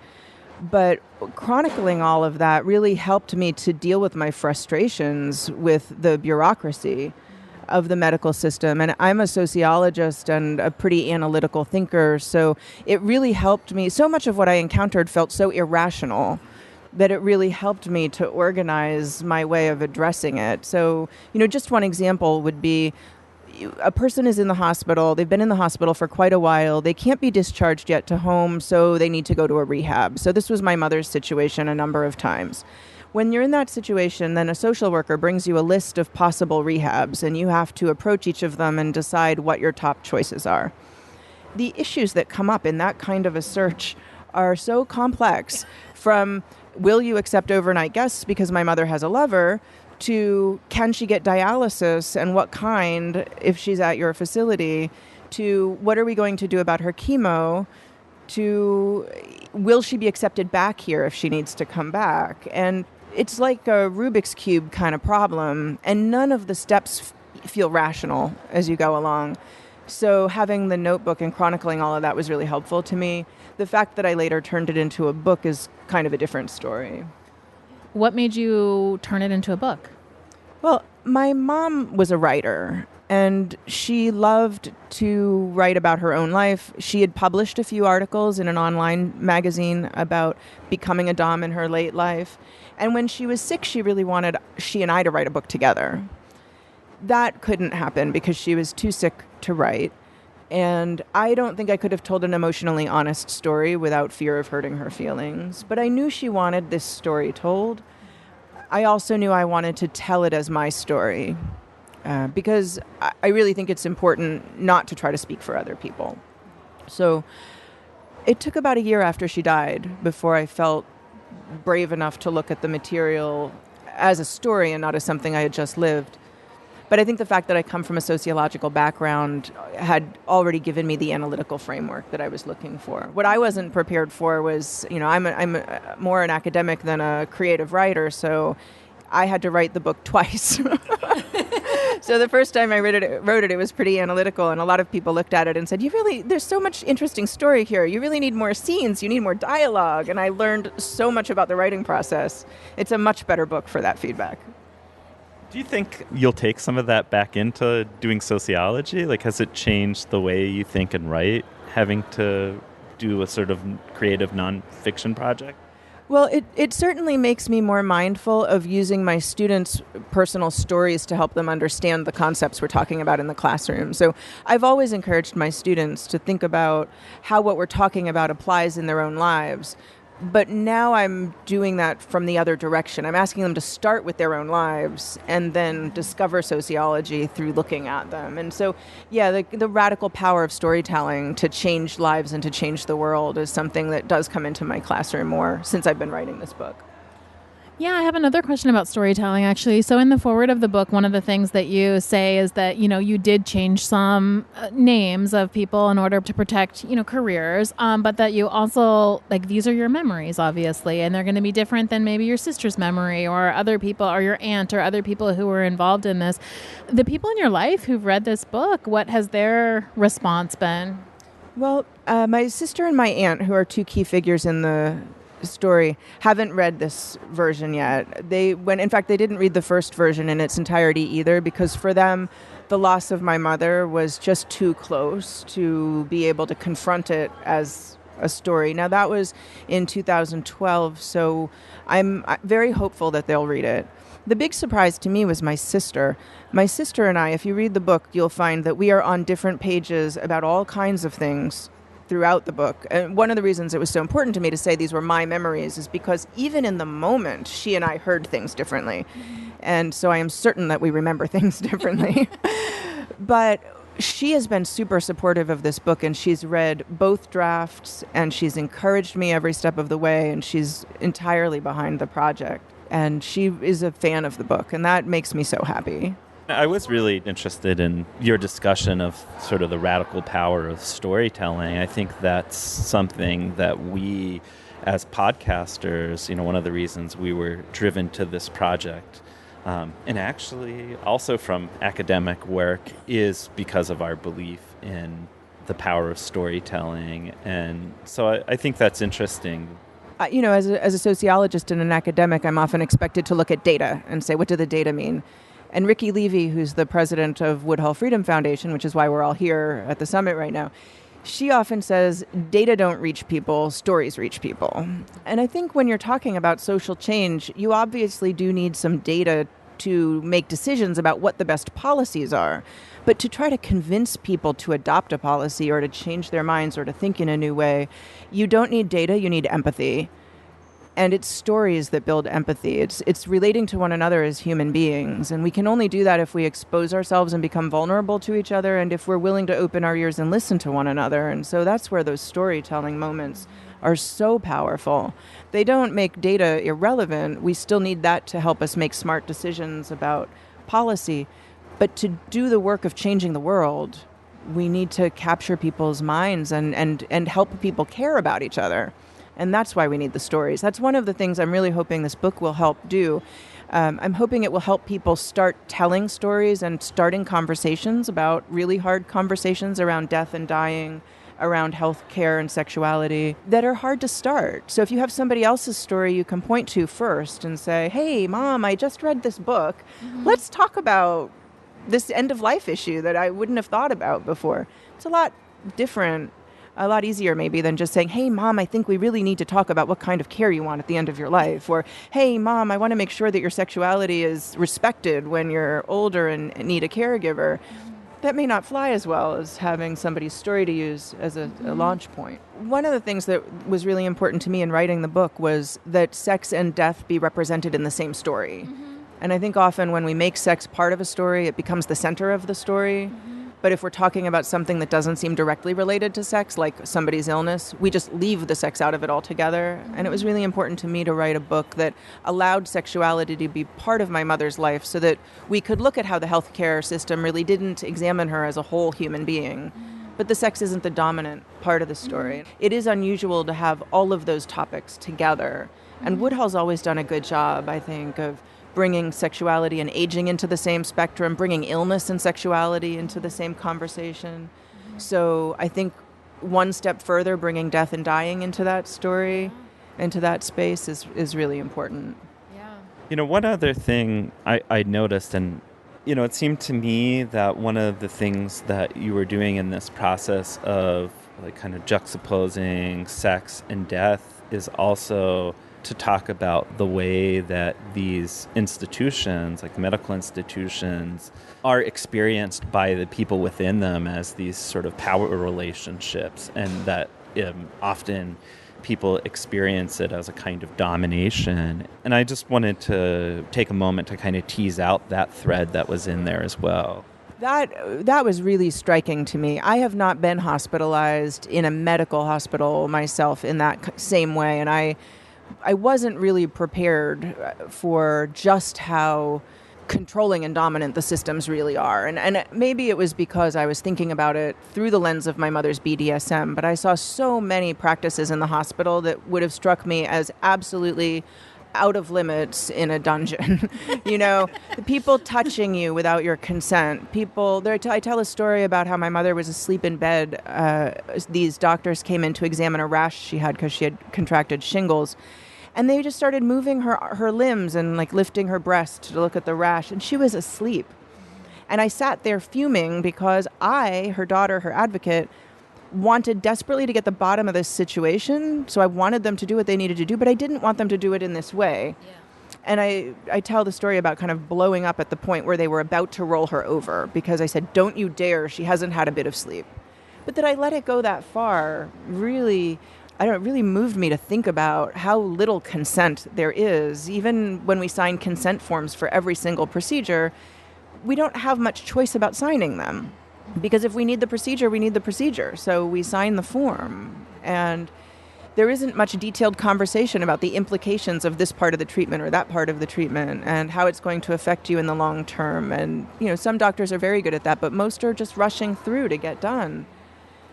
But chronicling all of that really helped me to deal with my frustrations with the bureaucracy of the medical system. And I'm a sociologist and a pretty analytical thinker, so it really helped me. So much of what I encountered felt so irrational that it really helped me to organize my way of addressing it. So, just one example would be a person is in the hospital. They've been in the hospital for quite a while. They can't be discharged yet to home, so they need to go to a rehab. So this was my mother's situation a number of times. When you're in that situation, then a social worker brings you a list of possible rehabs, and you have to approach each of them and decide what your top choices are. The issues that come up in that kind of a search are so complex, from will you accept overnight guests because my mother has a lover, to can she get dialysis and what kind if she's at your facility, to what are we going to do about her chemo, to will she be accepted back here if she needs to come back. And it's like a Rubik's Cube kind of problem, and none of the steps feel rational as you go along. So having the notebook and chronicling all of that was really helpful to me. The fact that I later turned it into a book is kind of a different story. What made you turn it into a book? Well, my mom was a writer, and she loved to write about her own life. She had published a few articles in an online magazine about becoming a Domme in her late life. And when she was sick, she really wanted she and I to write a book together. That couldn't happen because she was too sick to write. And I don't think I could have told an emotionally honest story without fear of hurting her feelings. But I knew she wanted this story told. I also knew I wanted to tell it as my story. Because I really think it's important not to try to speak for other people. So it took about a year after she died before I felt brave enough to look at the material as a story and not as something I had just lived. But I think the fact that I come from a sociological background had already given me the analytical framework that I was looking for. What I wasn't prepared for was, I'm more an academic than a creative writer, so I had to write the book twice. So the first time I wrote it, it was pretty analytical, and a lot of people looked at it and said, there's so much interesting story here. You really need more scenes. You need more dialogue. And I learned so much about the writing process. It's a much better book for that feedback. Do you think you'll take some of that back into doing sociology? Like, has it changed the way you think and write, having to do a sort of creative nonfiction project? Well, it certainly makes me more mindful of using my students' personal stories to help them understand the concepts we're talking about in the classroom. So I've always encouraged my students to think about how what we're talking about applies in their own lives. But now I'm doing that from the other direction. I'm asking them to start with their own lives and then discover sociology through looking at them. And so, yeah, the radical power of storytelling to change lives and to change the world is something that does come into my classroom more since I've been writing this book. Yeah, I have another question about storytelling, actually. So in the foreword of the book, one of the things that you say is that, you did change some names of people in order to protect, careers, but that you also, these are your memories, obviously, and they're going to be different than maybe your sister's memory or other people or your aunt or other people who were involved in this. The people in your life who've read this book, what has their response been? Well, my sister and my aunt, who are two key figures in the story, haven't read this version yet. In fact, they didn't read the first version in its entirety either, because for them, the loss of my mother was just too close to be able to confront it as a story. Now, that was in 2012, so I'm very hopeful that they'll read it. The big surprise to me was my sister. My sister and I, if you read the book, you'll find that we are on different pages about all kinds of things. throughout the book. And one of the reasons it was so important to me to say these were my memories is because even in the moment, she and I heard things differently. And so I am certain that we remember things differently. But she has been super supportive of this book, and she's read both drafts, and she's encouraged me every step of the way, and she's entirely behind the project. And she is a fan of the book, and that makes me so happy. I was really interested in your discussion of sort of the radical power of storytelling. I think that's something that we, as podcasters, one of the reasons we were driven to this project, and actually also from academic work, is because of our belief in the power of storytelling. And so I think that's interesting. As a sociologist and an academic, I'm often expected to look at data and say, what do the data mean? And Ricky Levy, who's the president of Woodhull Freedom Foundation, which is why we're all here at the summit right now, she often says, data don't reach people, stories reach people. And I think when you're talking about social change, you obviously do need some data to make decisions about what the best policies are. But to try to convince people to adopt a policy or to change their minds or to think in a new way, you don't need data, you need empathy. And it's stories that build empathy. It's relating to one another as human beings. And we can only do that if we expose ourselves and become vulnerable to each other, and if we're willing to open our ears and listen to one another. And so that's where those storytelling moments are so powerful. They don't make data irrelevant. We still need that to help us make smart decisions about policy. But to do the work of changing the world, we need to capture people's minds and help people care about each other. And that's why we need the stories. That's one of the things I'm really hoping this book will help do. I'm hoping it will help people start telling stories and starting conversations about really hard conversations around death and dying, around health care and sexuality that are hard to start. So if you have somebody else's story you can point to first and say, hey, Mom, I just read this book. Let's talk about this end-of-life issue that I wouldn't have thought about before. It's a lot different, a lot easier maybe than just saying, hey, Mom, I think we really need to talk about what kind of care you want at the end of your life. Or, hey, Mom, I want to make sure that your sexuality is respected when you're older and need a caregiver. That may not fly as well as having somebody's story to use as a launch point. One of the things that was really important to me in writing the book was that sex and death be represented in the same story. And I think often when we make sex part of a story, it becomes the center of the story. But if we're talking about something that doesn't seem directly related to sex, like somebody's illness, we just leave the sex out of it altogether. And it was really important to me to write a book that allowed sexuality to be part of my mother's life so that we could look at how the healthcare system really didn't examine her as a whole human being. But the sex isn't the dominant part of the story. It is unusual to have all of those topics together. And Woodhull's always done a good job, I think, of bringing sexuality and aging into the same spectrum, bringing illness and sexuality into the same conversation. So I think one step further, bringing death and dying into that story, into that space is really important. Yeah. One other thing I noticed, and, it seemed to me that one of the things that you were doing in this process of like kind of juxtaposing sex and death is also to talk about the way that these institutions, like medical institutions, are experienced by the people within them as these sort of power relationships, and that often people experience it as a kind of domination. And I just wanted to take a moment to kind of tease out that thread that was in there as well. That was really striking to me. I have not been hospitalized in a medical hospital myself in that same way, and I wasn't really prepared for just how controlling and dominant the systems really are. And maybe it was because I was thinking about it through the lens of my mother's BDSM, but I saw so many practices in the hospital that would have struck me as absolutely out of limits in a dungeon. The people touching you without your consent. I tell a story about how my mother was asleep in bed. These doctors came in to examine a rash she had because she had contracted shingles. And they just started moving her limbs and like lifting her breast to look at the rash. And she was asleep. And I sat there fuming because her daughter, her advocate, wanted desperately to get the bottom of this situation. So I wanted them to do what they needed to do, but I didn't want them to do it in this way. Yeah. And I tell the story about kind of blowing up at the point where they were about to roll her over because I said, don't you dare, she hasn't had a bit of sleep. But that I let it go that far really, I don't know, it really moved me to think about how little consent there is. Even when we sign consent forms for every single procedure, we don't have much choice about signing them. Because if we need the procedure, we need the procedure. So we sign the form. And there isn't much detailed conversation about the implications of this part of the treatment or that part of the treatment and how it's going to affect you in the long term. And, some doctors are very good at that, but most are just rushing through to get done.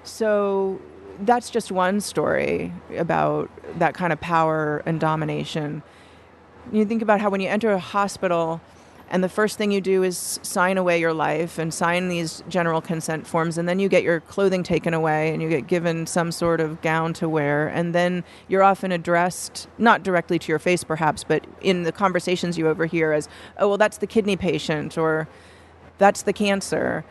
So that's just one story about that kind of power and domination. You think about how when you enter a hospital and the first thing you do is sign away your life and sign these general consent forms, and then you get your clothing taken away and you get given some sort of gown to wear, and then you're often addressed, not directly to your face perhaps, but in the conversations you overhear as, oh, well, that's the kidney patient, or that's the cancer,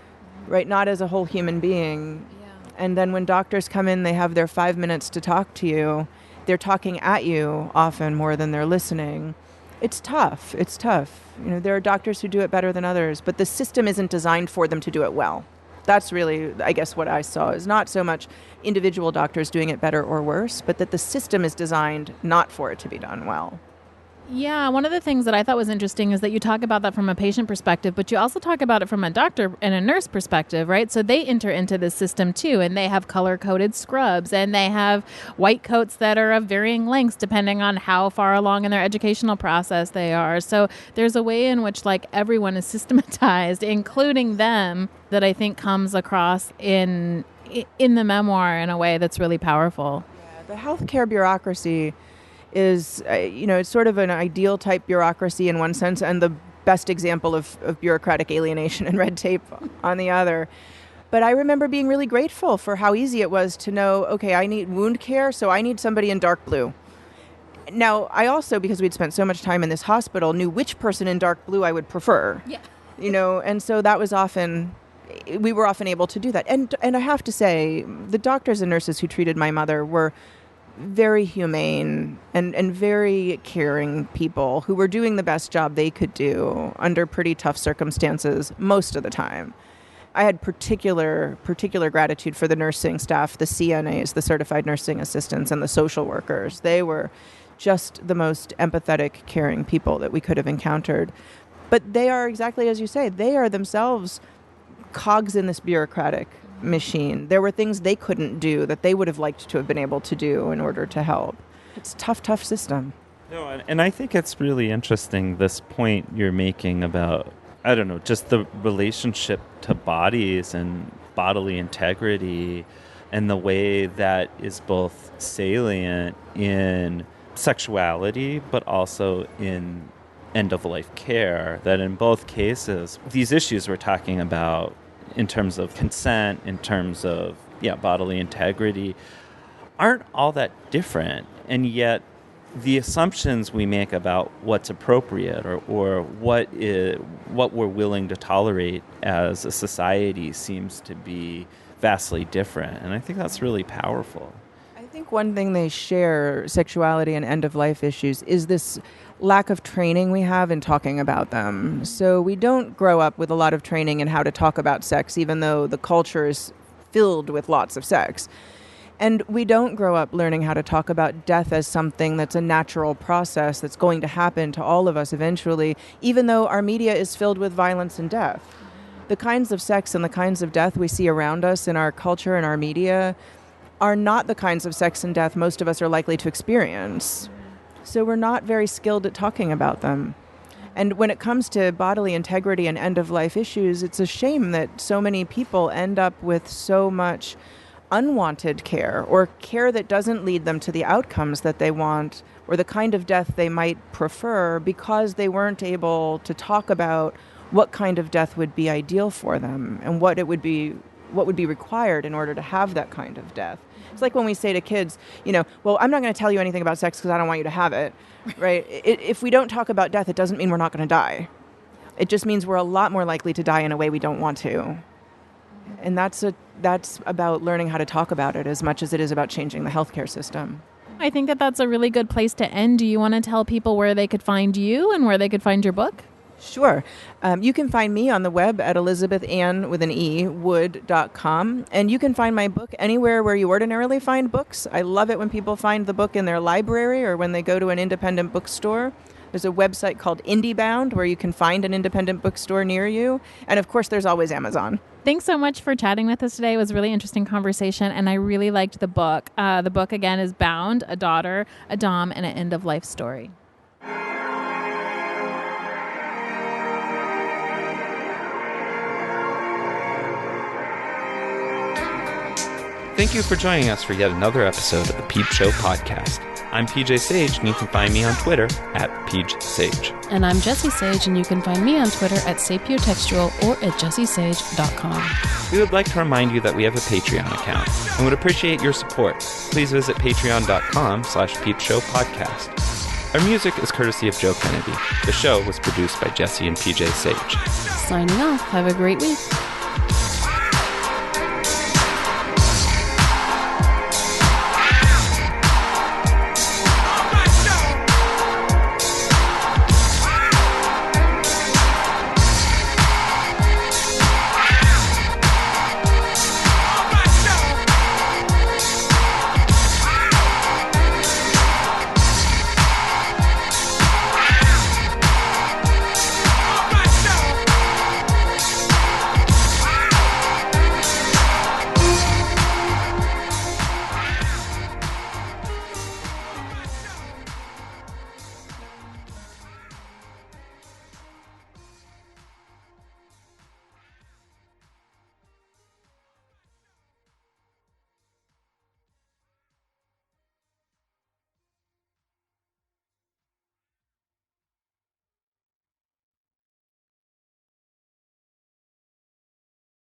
right? Not as a whole human being. Yeah. And then when doctors come in, they have their 5 minutes to talk to you. They're talking at you often more than they're listening. It's tough. It's tough. There are doctors who do it better than others, but the system isn't designed for them to do it well. That's really, I guess, what I saw is not so much individual doctors doing it better or worse, but that the system is designed not for it to be done well. Yeah, one of the things that I thought was interesting is that you talk about that from a patient perspective, but you also talk about it from a doctor and a nurse perspective, right? So they enter into this system too, and they have color-coded scrubs, and they have white coats that are of varying lengths depending on how far along in their educational process they are. So there's a way in which everyone is systematized, including them, that I think comes across in the memoir in a way that's really powerful. Yeah, the healthcare bureaucracy is, it's sort of an ideal type bureaucracy in one sense and the best example of bureaucratic alienation and red tape on the other. But I remember being really grateful for how easy it was to know, okay, I need wound care, so I need somebody in dark blue. Now, I also, because we'd spent so much time in this hospital, knew which person in dark blue I would prefer. Yeah. And so that was we were often able to do that. And I have to say, the doctors and nurses who treated my mother were very humane and very caring people who were doing the best job they could do under pretty tough circumstances most of the time. I had particular gratitude for the nursing staff, the CNAs, the certified nursing assistants, and the social workers. They were just the most empathetic, caring people that we could have encountered. But they are exactly as you say, they are themselves cogs in this bureaucratic machine. There were things they couldn't do that they would have liked to have been able to do in order to help. It's a tough system. No, and I think it's really interesting, this point you're making about, just the relationship to bodies and bodily integrity and the way that is both salient in sexuality, but also in end-of-life care, that in both cases, these issues we're talking about in terms of consent, in terms of bodily integrity, aren't all that different. And yet the assumptions we make about what's appropriate or what we're willing to tolerate as a society seems to be vastly different. And I think that's really powerful. I think one thing they share, sexuality and end-of-life issues, is this lack of training we have in talking about them. So we don't grow up with a lot of training in how to talk about sex, even though the culture is filled with lots of sex. And we don't grow up learning how to talk about death as something that's a natural process that's going to happen to all of us eventually, even though our media is filled with violence and death. The kinds of sex and the kinds of death we see around us in our culture and our media are not the kinds of sex and death most of us are likely to experience. So we're not very skilled at talking about them. And when it comes to bodily integrity and end-of-life issues, it's a shame that so many people end up with so much unwanted care or care that doesn't lead them to the outcomes that they want or the kind of death they might prefer because they weren't able to talk about what kind of death would be ideal for them and what would be required in order to have that kind of death. It's like when we say to kids, well, I'm not going to tell you anything about sex because I don't want you to have it, right? If we don't talk about death, it doesn't mean we're not going to die. It just means we're a lot more likely to die in a way we don't want to. And that's about learning how to talk about it as much as it is about changing the healthcare system. I think that's a really good place to end. Do you want to tell people where they could find you and where they could find your book? Sure. You can find me on the web at elizabethann.wood.com. And you can find my book anywhere where you ordinarily find books. I love it when people find the book in their library or when they go to an independent bookstore. There's a website called IndieBound where you can find an independent bookstore near you. And of course, there's always Amazon. Thanks so much for chatting with us today. It was a really interesting conversation, and I really liked the book. The book, again, is Bound, a daughter, a Domme, and an end-of-life story. Thank you for joining us for yet another episode of the Peep Show podcast. I'm PJ Sage, and you can find me on Twitter at PeachSage. And I'm Jessie Sage, and you can find me on Twitter at sapiotextual or at jessiesage.com. We would like to remind you that we have a Patreon account and would appreciate your support. Please visit patreon.com/peepshowpodcast. Our music is courtesy of Joe Kennedy. The show was produced by Jessie and PJ Sage. Signing off. Have a great week.